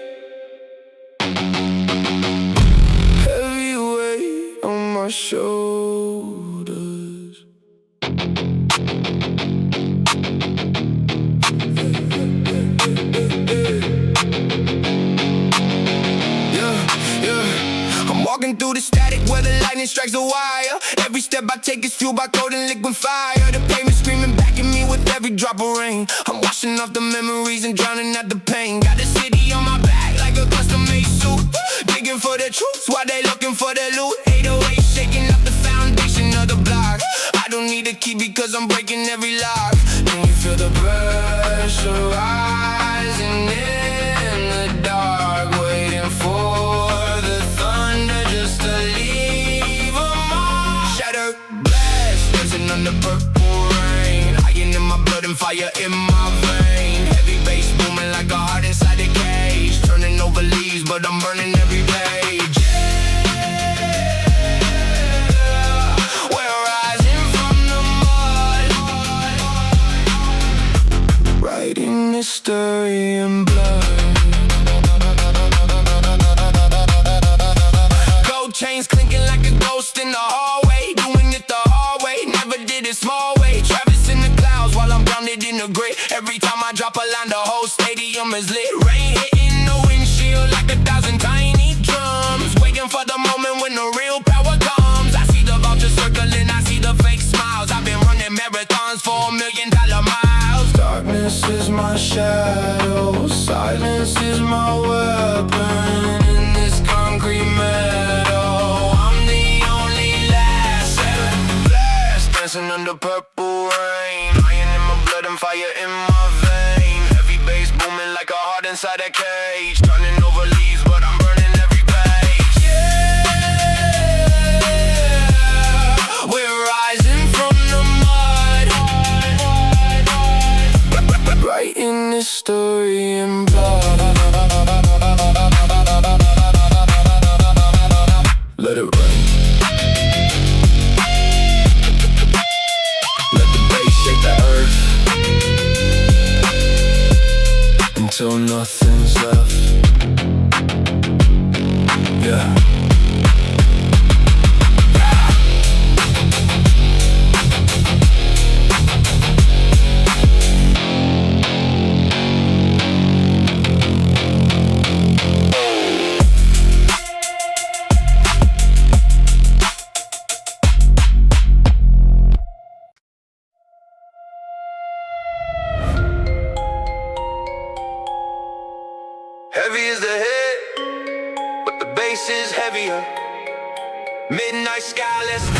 Speaker 1: Heavy weight on my shoulders. Walking through the static where the lightning strikes the wire. Every step I take is fueled by cold and liquid fire. The pavement screaming back at me with every drop of rain. I'm washing off the memories and drowning out the pain. Got the city on my back like a custom-made suit. Digging for the truth while they looking for the loot. 808 shaking up the foundation of the block. I don't need a key because I'm breaking every lock. Can you feel the pressure rising in the dark, waiting for under purple rain, iron in my blood and fire in my vein. Heavy bass booming like a heart inside a cage. Turning over leaves, but I'm burning every page. Yeah, we're rising from the mud, writing history in blood. Gold chains clinking like a ghost in the hallway, doing it the hard way. Never did it small way. Traversing the clouds while I'm grounded in the grit. Every time I drop a line, the whole stadium is lit. Rain hitting the windshield like 1,000 tiny drums, waiting for the moment when the real power comes. I see the vultures circling, I see the fake smiles. I've been running marathons for $1 million miles. Darkness is my shadow, silence is my weapon. In this concrete meadow, I'm the only last blast, dancing under purple rain. Iron in my blood and fire in my vein. Heavy bass booming like a heart inside a cage. Turning over leaves, but I'm burning every page. Yeah, we're rising from the mud, writing this story in blood. Let it rain. Let the bass shake the earth until nothing's left. Yeah. Heavy is the head, but the bass is heavier. Midnight sky, let's go.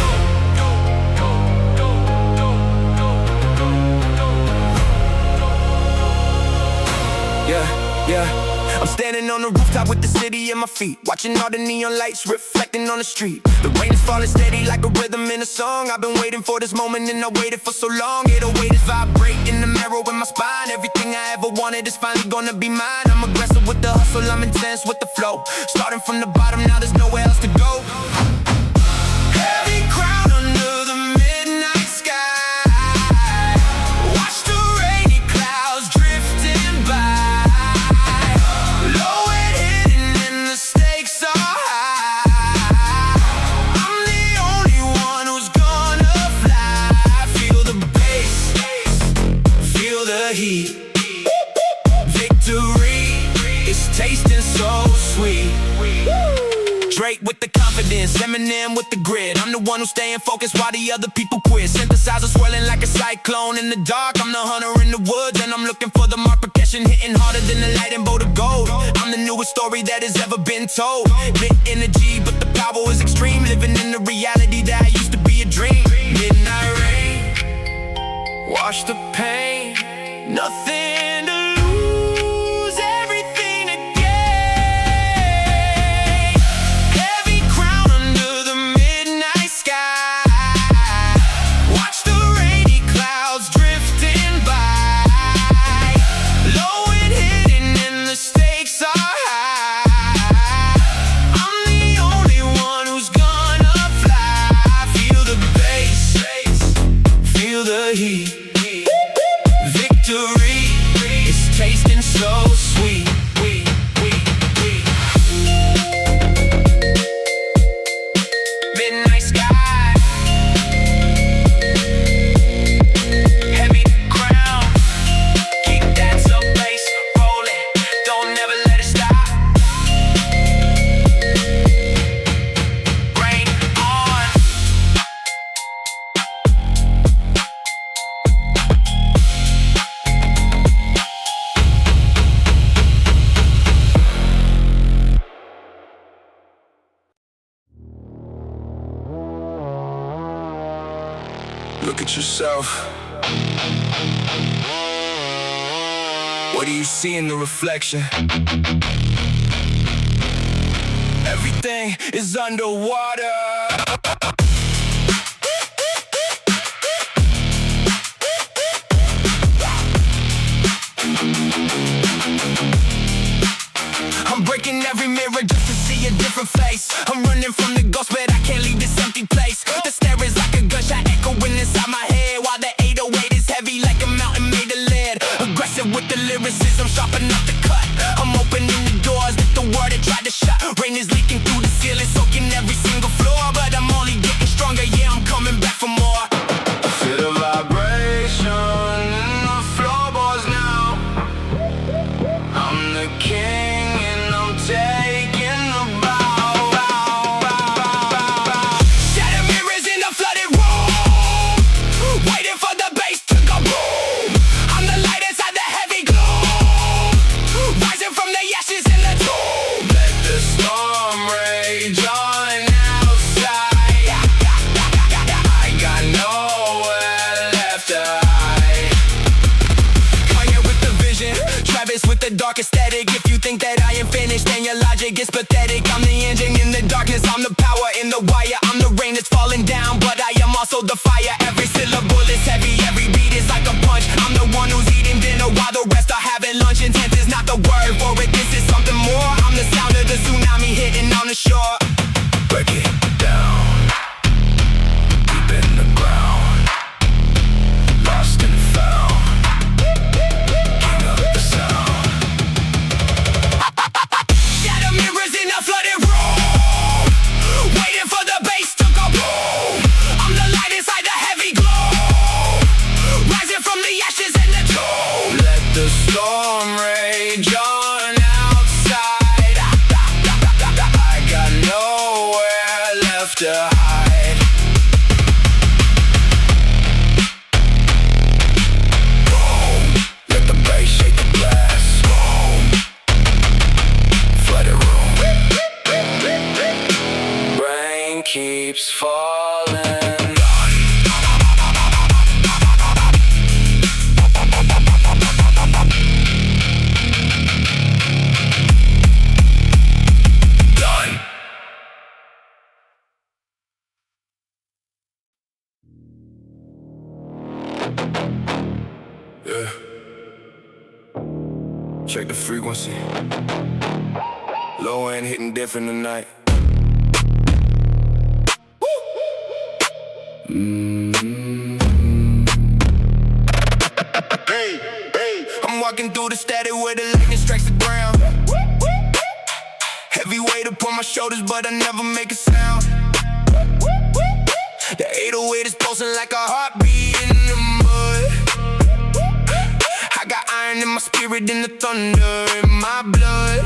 Speaker 1: Yeah. I'm standing on the rooftop with the city at my feet, watching all the neon lights reflecting on the street. The rain is falling steady like a rhythm in a song. I've been waiting for this moment and I waited for so long. 808 is vibrating the marrow in my spine. Everything I ever wanted is finally gonna be mine. I'm aggressive with the hustle, I'm intense with the flow. Starting from the bottom, now there's nowhere else to go. Heavy crown under the midnight sky. Watch the rainy clouds drifting by. Victory is tasting so sweet. Drake with the confidence, Eminem with the grit. I'm the one who's staying focused while the other people quit. Synthesizer swirling like a cyclone in the dark. I'm the hunter in the woods and I'm looking for the mark. Percussion hitting harder than the light and bolt of gold. I'm the newest story that has ever been told. Lit energy, but the power is extreme. Living in the reality that used to be a dream. Midnight rain, wash the pain. Nothing to lose, everything to gain. Heavy crown under the midnight sky. Watch the rainy clouds drifting by. Low and hidden and the stakes are high. I'm the only one who's gonna fly. Feel the bass, feel the heat. Victory look at yourself. What do you see in the reflection? Everything is underwater. I'm breaking every mirror just to see a different face. I'm running from the ghost, but I can't leave this empty place. The stare is like a gunshot echoing inside my head, while the 808 is heavy like a mountain made of lead. Aggressive with the lyricism, sharpen up the cut. I'm opening the doors that the world had tried to shut. Rain is leaking through the ceiling, soaking every single floor, but I'm only getting stronger, yeah, I'm coming back for more. Feel the vibration in the floorboards now. I'm the king and I'm taking the bow. Shattered mirrors in a flooded room, waiting for the bass to go boom. I'm the light inside the heavy gloom, rising from the ashes in the tomb. Let the storm rage on outside. I got nowhere left to hide. Kanye with the vision, Travis with the dark aesthetic. If you think that I am finished, then your logic is pathetic. I'm the engine in the darkness, I'm the power in the wire. I'm the rain that's falling down, but I am also the fire. Every syllable is heavy, every beat is like a punch. I'm the one who's eating dinner while the rest are having lunch. Intense is not the word for it, this is something more. I'm the sound of the tsunami hitting on the shore. Break it down, deep in the ground, lost and found, king of the sound. Shadow mirrors in a flooded room, waiting for the bass to go boom. I'm the light inside the heavy glow, rising from the ashes in the tomb. Let the storm rage on outside. I got nowhere left to hide. Boom, let the bass shake the glass. Boom, flooded room. Rain keeps falling. Done. Yeah. Check the frequency. Low end hitting different tonight. I'm walking through the static where the lightning strikes the ground. Heavy weight upon my shoulders, but I never make a sound. The 808 is pulsing like a heartbeat in the mud. I got iron in my spirit and the thunder in my blood.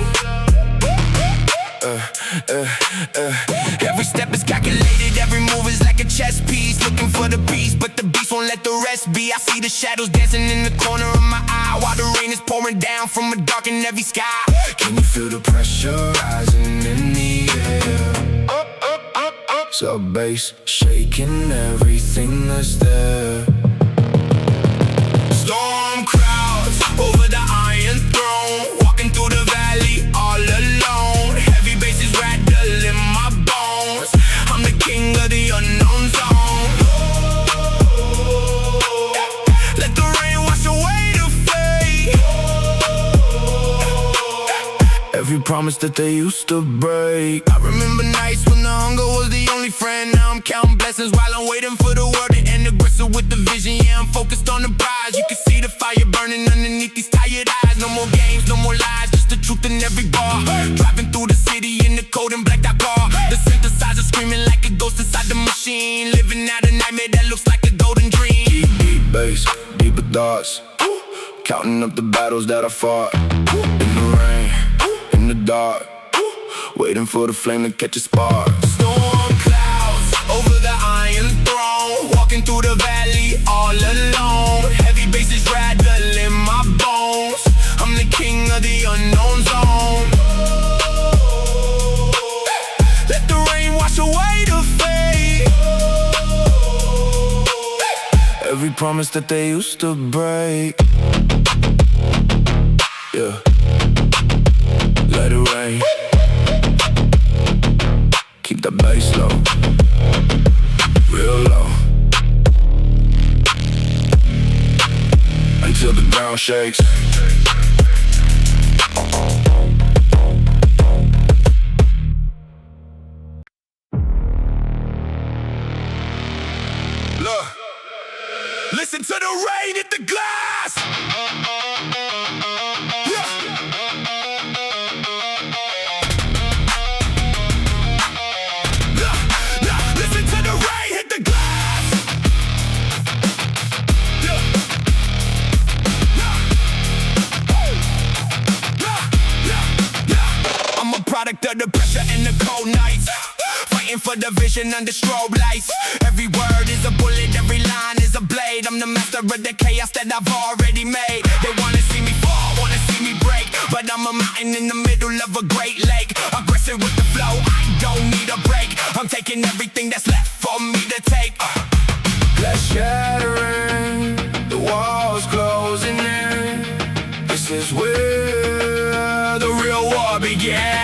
Speaker 1: Every step is calculated, every move is like a chess piece. Looking for the beast, but the beast won't let the rest be. I see the shadows dancing in the corner of my eye, while the rain is pouring down from a dark and heavy sky. Can you feel the pressure rising in the air? Sub bass shaking everything that's there. Storm crowds over the Iron Throne, walking through the valley all alone. Heavy bass is rattling my bones. I'm the king of the unknown zone. Let the rain wash away the fate. Every promise that they used to break. I remember nights when the hunger was the only friend. Now I'm counting blessings while I'm waiting for the world to end. Aggressive with the vision, yeah, I'm focused on the prize. You can see the fire burning underneath these tired eyes. No more games, no more lies, just the truth in every bar. Driving through the city in the cold and blacked out car. The synthesizer screaming like a ghost inside the machine. Living out a nightmare that looks like a golden dream. Deep bass, deeper thoughts, counting up the battles that I fought. In the rain, in the dark, waiting for the flame to catch a spark. Storm clouds over the Iron Throne, walking through the valley all alone. Heavy bass is rattling my bones. I'm the king of the unknown zone. Let the rain wash away the fate. promise that they used to break. Yeah. Let it rain. Keep the bass low, real low, until the ground shakes. Look, listen to the rain hit the glass. Product of the pressure and the cold nights, fighting for the vision under strobe lights. Every word is a bullet, every line is a blade. I'm the master of the chaos that I've already made. They wanna see me fall, wanna see me break, but I'm a mountain in the middle of a great lake. Aggressive with the flow, I don't need a break. I'm taking everything that's left for me to take. Glass shattering, the walls closing in. This is where the real war began.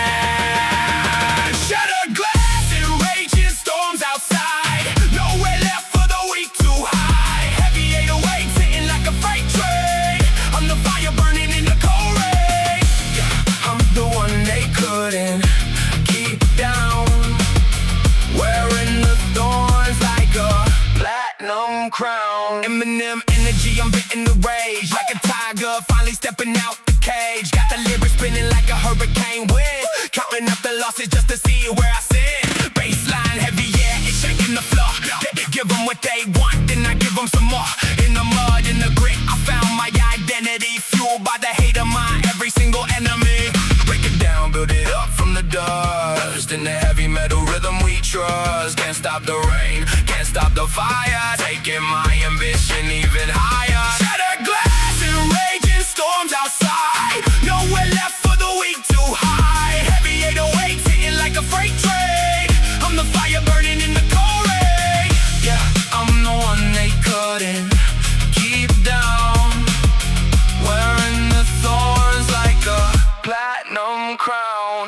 Speaker 1: Crown. Eminem energy, I'm bitten the rage. Like a tiger, finally stepping out the cage. Got the lyrics spinning like a hurricane wind. Counting up the losses just to see where I sit. Baseline heavy, yeah, it's shaking the floor. Give them what they want, then I give them some more. In the mud, in the grit, I found my identity. Fueled by the hate of my every single enemy. Break it down, build it up from the dust. In the heavy metal rhythm we trust. Can't stop the rain, can't stop the fire. Taking my ambition even higher. Shattered glass and raging storms outside. Nowhere left for the weak to hide. Heavy 808s hitting like a freight train. I'm the fire burning in the cold rain. Yeah, I'm the one they couldn't keep down. Wearing the thorns like a platinum crown.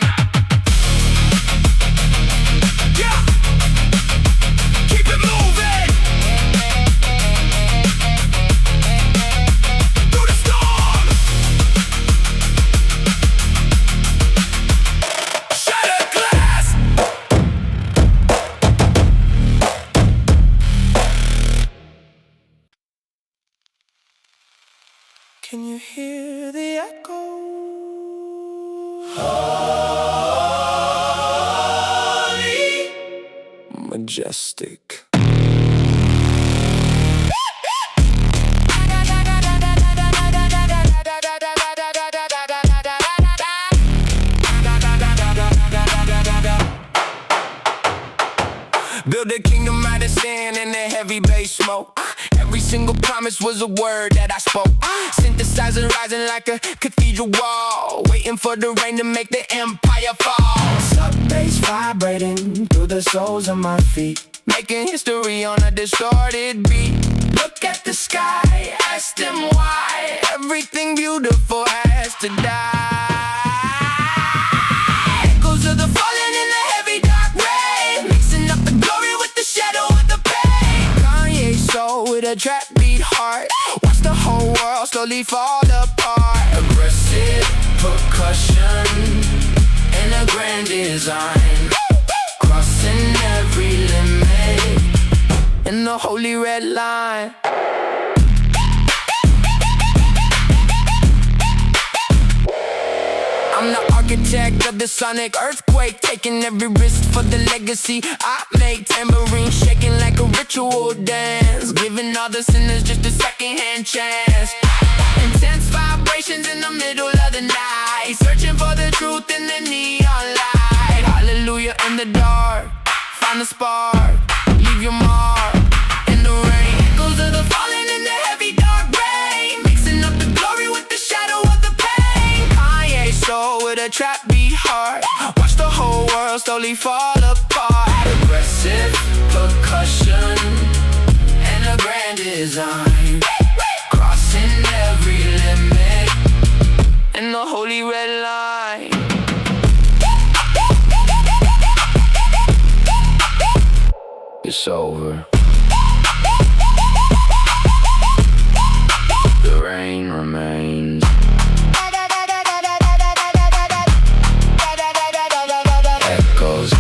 Speaker 1: Can you hear the echo? Holy, majestic. Build a kingdom out of sand and a heavy bass smoke. Every single promise was a word that I spoke. Synthesizer rising like a cathedral wall, waiting for the rain to make the empire fall. Sub bass vibrating through the soles of my feet, making history on a distorted beat. Look at the sky, ask them why everything beautiful has to die. Echoes of the fallen in the heavy dark rain, mixing up the glory with the shadow of the pain. Kanye soul with a trap beat heart, watch the whole world slowly fall apart. Aggressive percussion and a grand design, crossing every limit in the holy red line. I'm the architect of the sonic earthquake, taking every risk for the legacy I make. Tambourine shaking like a ritual dance, giving all the sinners just a second-hand chance. Intense vibrations in the middle of the night, searching for the truth in the neon light. Hallelujah in the dark, find the spark, leave your mark in the rain. Echoes of the fallen in the heavy dark rain, mixing up the glory with the shadow of the pain. Kanye soul with a trap beat heart, watch the whole world slowly fall apart. Aggressive percussion and a grand design, crossing the holy red line. It's over. The rain remains. Echoes.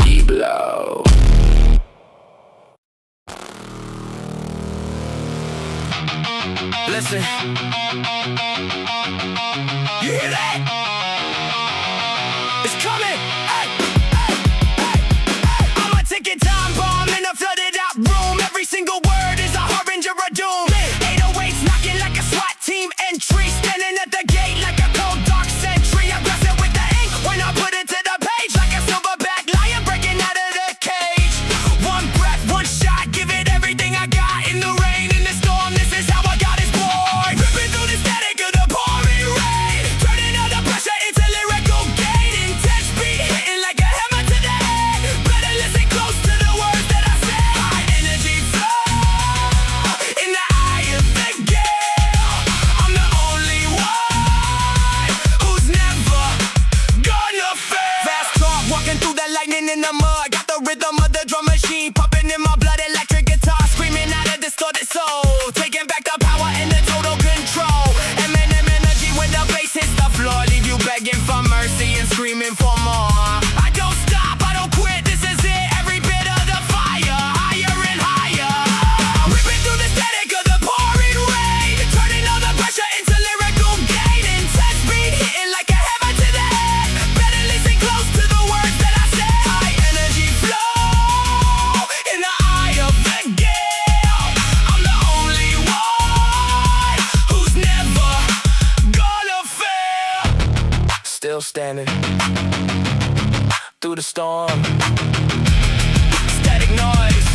Speaker 1: Deep low. Listen. You hear that? It's coming. Hey, hey, hey, hey. I'm a ticking time bomb in a flooded out room. Every single word is a harbinger of doom. 808s knocking like a SWAT team entry. Standing at the gate like a cold dark sentry. I'm blessed with the ink when I put it to the page. Like a silverback lion breaking out of the cage. One breath, one shot, give it everything I got. In the rain, in the storm, this is how I got it born. Ripping through the static of the pouring rain. Turning all the pressure into lyrical gain. Intense beat hitting like a hammer to the head. Better listen close to the words that I say. High energy flow in the eye of the gale. I'm the only one who's never gonna fail. Fast talk, walking through the lightning in the mud. Got the rhythm of the drum machine pumping in my blood. Electric guitar screaming out of distorted soul. Taking back the power and the total control. Eminem energy when the bass hits the floor. Leave you begging for mercy and screaming for more. I don't stop, I don't quit, this is it. Every bit of the fire, higher and higher. Ripping through the static of the pouring rain. Turning all the pressure into lyrical gain. Intense beat hitting like a hammer to the head. Better listen close to the words that I say. High energy flow in the eye of the gale. I'm the only one who's never gonna fail. Still standing through the storm. Static noise.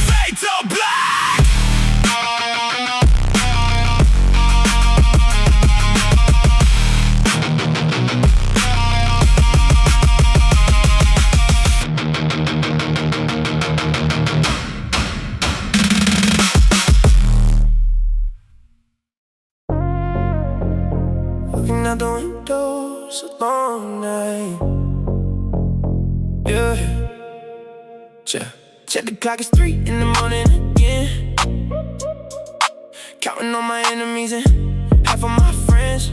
Speaker 1: Fade to black. Looking out the window, it's a long night. Yeah. Check the clock, it's 3 in the morning again. Counting on my enemies and half of my friends.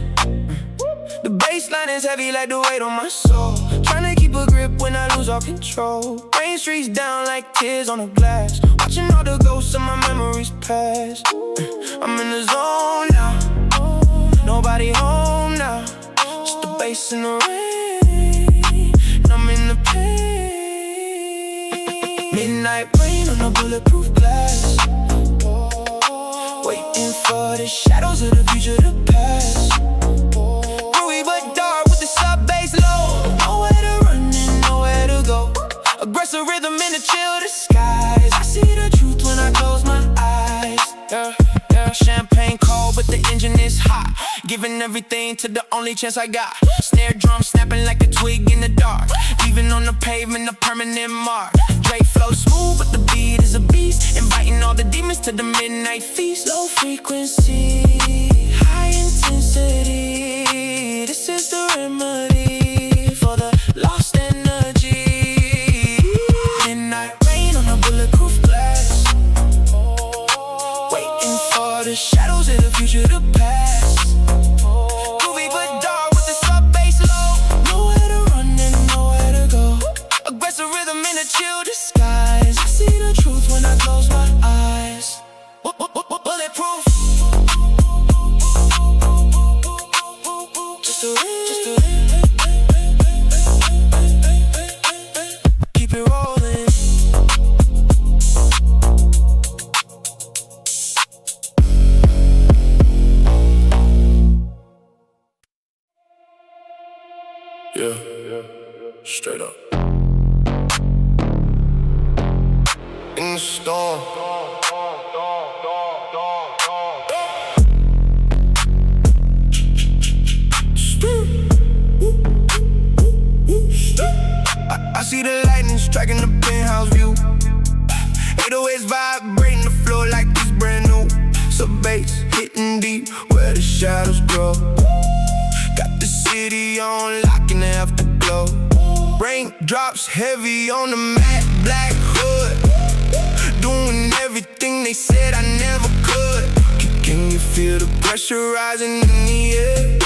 Speaker 1: The baseline is heavy like the weight on my soul. Trying to keep a grip when I lose all control. Rain streaks down like tears on a glass. Watching all the ghosts of my memories pass. I'm in the zone now. Nobody home now. Just the bass in the rain. And I'm in the pain. Midnight rain on a bulletproof glass. Waiting for the shadows of the future to pass. Groovy but dark with the sub bass low. Nowhere to run and nowhere to go. Aggressive rhythm in the chill disguise. I see the truth when I close my eyes. Yeah. Champagne cold but the engine is hot. Giving everything to the only chance I got. Snare drum snapping like a twig in the dark. Leaving on the pavement a permanent mark. Drake flow smooth but the beat is a beast. Inviting all the demons to the midnight feast. Low frequency, high intensity. This is the remedy for the lost energy. Midnight rain on a bulletproof glass. Waiting for the shadows of the future to pass. Groovy but dark with the sub bass low. Nowhere to run and nowhere to go. Aggressive rhythm in a chill disguise. I see the truth when I close my eyes. Bulletproof. Just a keep it rolling. Yeah, straight up. In the storm. I see the lightning striking the penthouse view. 808s vibrating the floor like this So bass hitting deep where the shadows grow. Got the city on lock and the afterglow. Raindrops heavy on the matte black hood. Doing everything they said I never could. Can you feel the pressure rising in the air?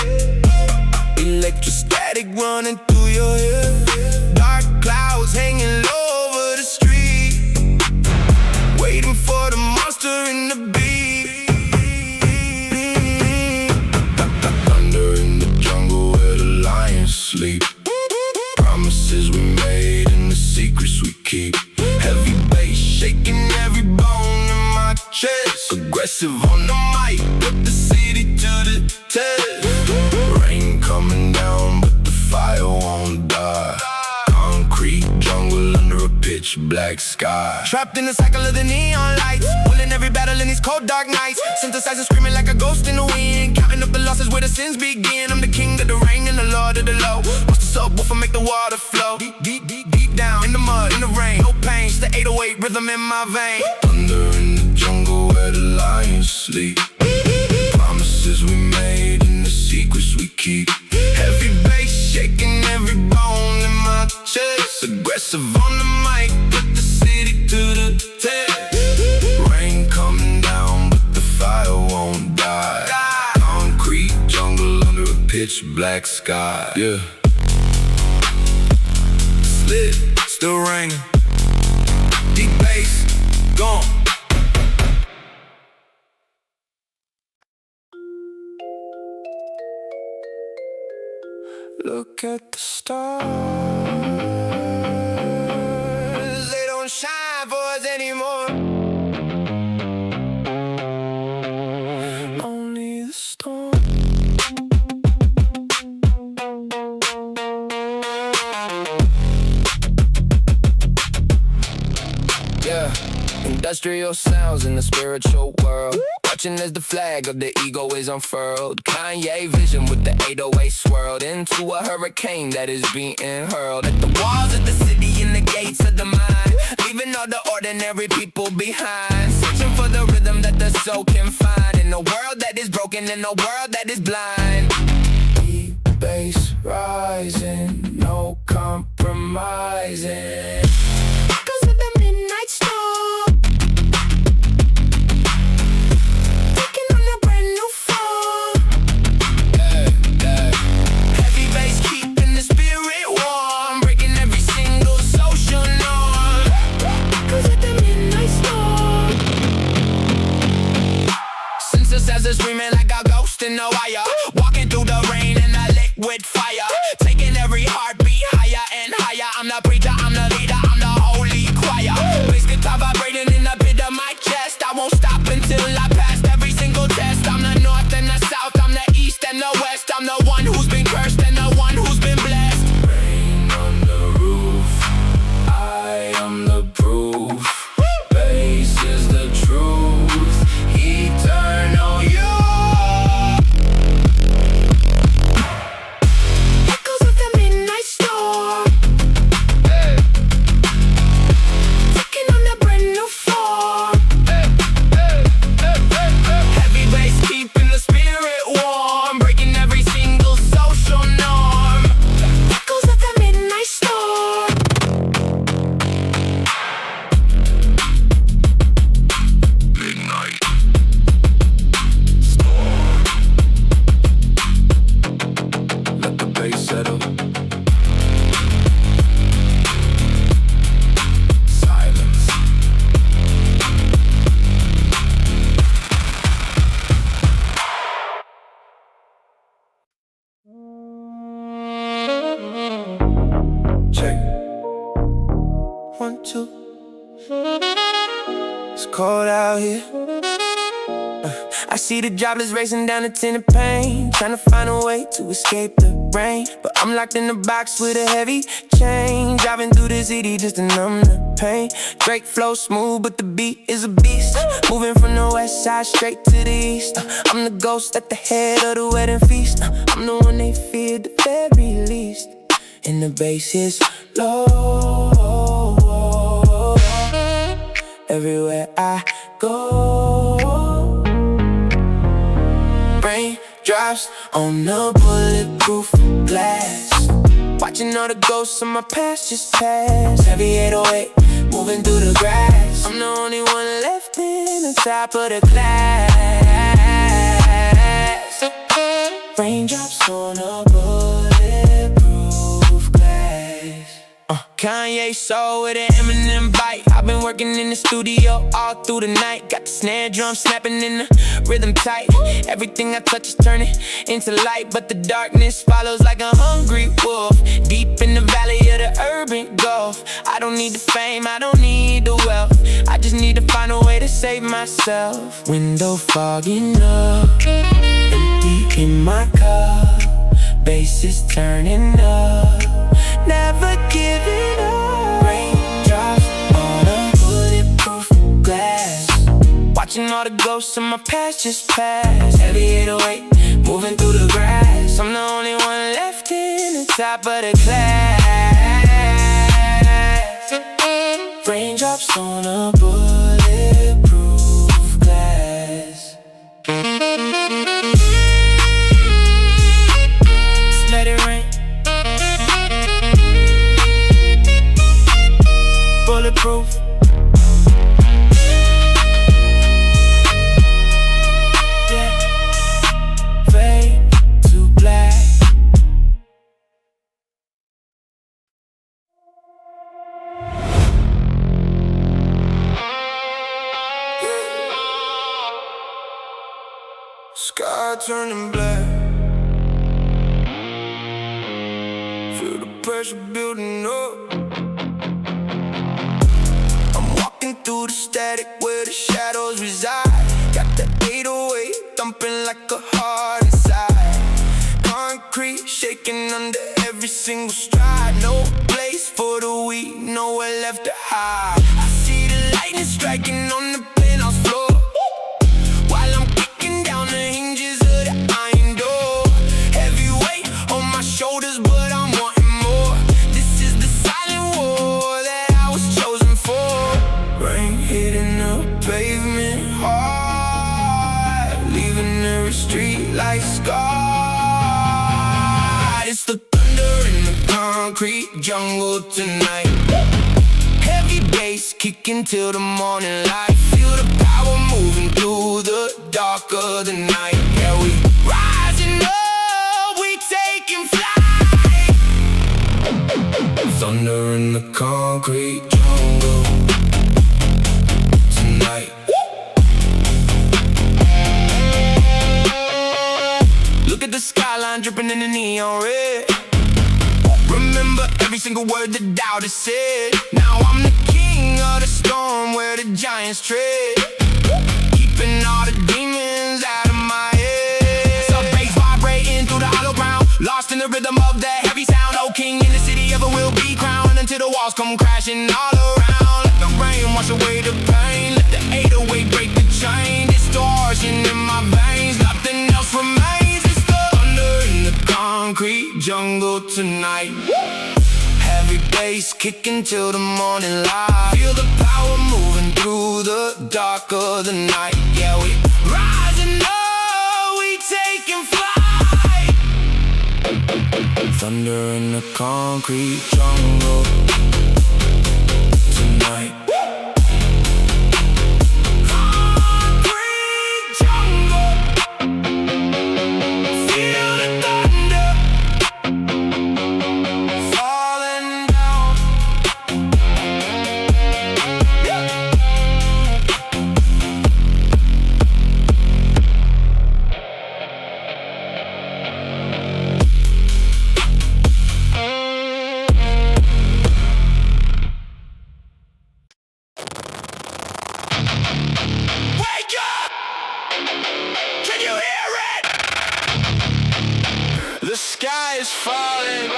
Speaker 1: Electrostatic running through your hair. Dark clouds hanging low over the street, waiting for the monster in the beat. Thunder in the jungle where the lions sleep. Promises we made and the secrets we keep. Heavy bass shaking every bone in my chest. Aggressive on the mic, put the city to the test. Rain coming down, but the fire won't die. Concrete jungle under a pitch black sky. Trapped in the cycle of the neon lights, winning every battle in these cold dark nights. Synthesizer screaming like a ghost in the wind, counting up the losses where the sins begin. I'm the king of the rain and the lord of the low. Watch the subwoofer make the water flow. Deep down in the mud, in the rain, no pain, just the 808 rhythm in my vein. Thunder in the jungle where the lions sleep. Promises we made and the secrets we keep. Heavy bass shaking every bone in my chest. Aggressive on the mic, put the city to the test. Rain coming down, but the fire won't die. Concrete jungle under a pitch black sky. Yeah. Slip, still raining. Deep bass, gone. Look at the stars, they don't shine for us anymore. Only the storm. Yeah, industrial sounds in the spiritual world. Watching as the flag of the ego is unfurled. Kanye vision with the 808 swirled into a hurricane that is being hurled at the walls of the city and the gates of the mind, leaving all the ordinary people behind, searching for the rhythm that the soul can find in a world that is broken, in a world that is blind. Deep bass rising, no compromising. Cause of the midnight storm. Screaming like a ghost in the wire, walking through the rain in a liquid fire, taking every heartbeat higher and higher. I'm the preacher, I'm the leader, I'm the holy choir. Bass guitar vibrating in the pit of my chest. I won't stop until I passed every single test. I'm the north and the south, I'm the east and the west. I'm the one who's been cursed and the one who's been blessed. Rain on the roof, I am the proof. Bass is the truth, eternal you. Check. 1, 2. It's cold out here. I see the jobless racing down the tin of pain, trying to find a way to escape the rain. But I'm locked in the box with a heavy chain, driving through the city just to numb the pain. Drake flow smooth, but the beat is a beast. Moving from the west side straight to the east. I'm the ghost at the head of the wedding feast. I'm the one they feared the very least. And the bass is low. Everywhere I go, Raindrops on the bulletproof glass. Watching all the ghosts of my past just pass. Heavy 808, moving through the grass. I'm the only one left in the top of the class. Raindrops on a bulletproof glass. Kanye soul with an Eminem bite. I've been working in the studio all through the night. Got the snare drum snapping in the rhythm tight. Everything I touch is turning into light, but the darkness follows like a hungry wolf. Deep in the valley of the urban gulf. I don't need the fame, I don't need the wealth. I just need to find a way to save myself. Window fogging up, empty in my cup. Bass is turning up, never giving up. Raindrops on a bulletproof glass. Watching all the ghosts of my past just pass. Heavy 808, moving through the grass. I'm the only one left in the top of the class. Raindrops on a bulletproof glass. Just let it rain. Bulletproof. Yeah. Fade to black. Sky turning black. Feel the pressure building up. Through the static where the shadows reside. Got the 808 thumping like a heart inside. Concrete shaking under every single stride. No place for the weak, nowhere left to hide. I see the lightning striking on the penthouse floor, while I'm kicking down the hinges of the iron door. Heavy weight on my shoulders, but I'm wanting more. This is the silent war that I was chosen for. Rain hitting the pavement hard, leaving every street light scarred. It's the thunder in the concrete jungle tonight. Heavy bass kicking till the morning light. Feel the power moving through the dark of the night. Yeah, we rising up, we taking flight. Thunder in the concrete jungle. Look at the skyline dripping in the neon red. Remember every single word the doubter said. Now I'm the king of the storm where the giants tread, keeping all the demons out of my head. Sub bass vibrating through the hollow ground, lost in the rhythm of that heavy sound. Oh, king in the city ever will be crowned, until the walls come crashing all around. Let the rain wash away the pain, let the 808 break the chain. Distortion in my veins, nothing else remains. It's the thunder in the concrete jungle tonight. Heavy bass kicking till the morning light. Feel the power moving through the dark of the night. Yeah, we rising up, we taking flight. Thunder in the concrete jungle tonight. The sky is falling,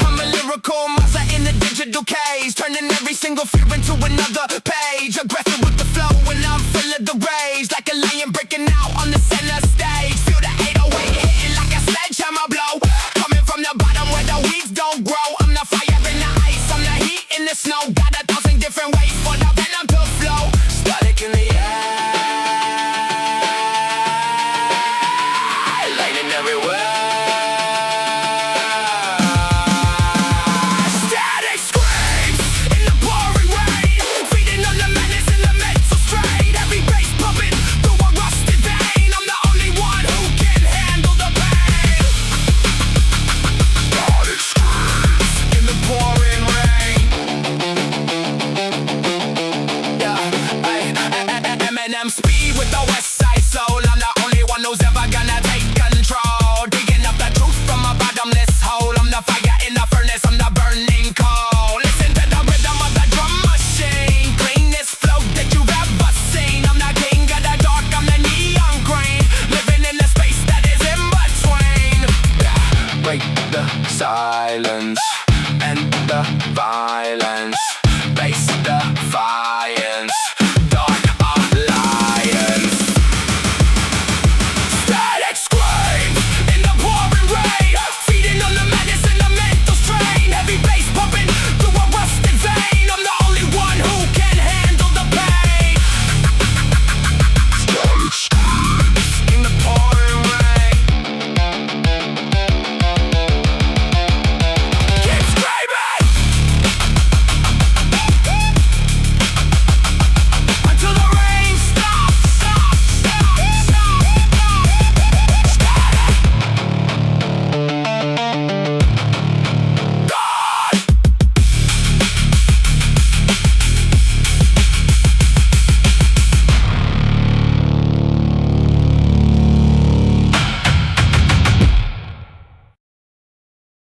Speaker 1: I'm a lyrical monster in the digital cage, turning every single fear into another page. Aggressive with the flow when I'm full of the rage, like a lion breaking out on the center stage. Feel the 808 hitting like a sledgehammer blow, coming from the bottom where the weeds don't grow. I'm the fire silence and the violence, face the fire.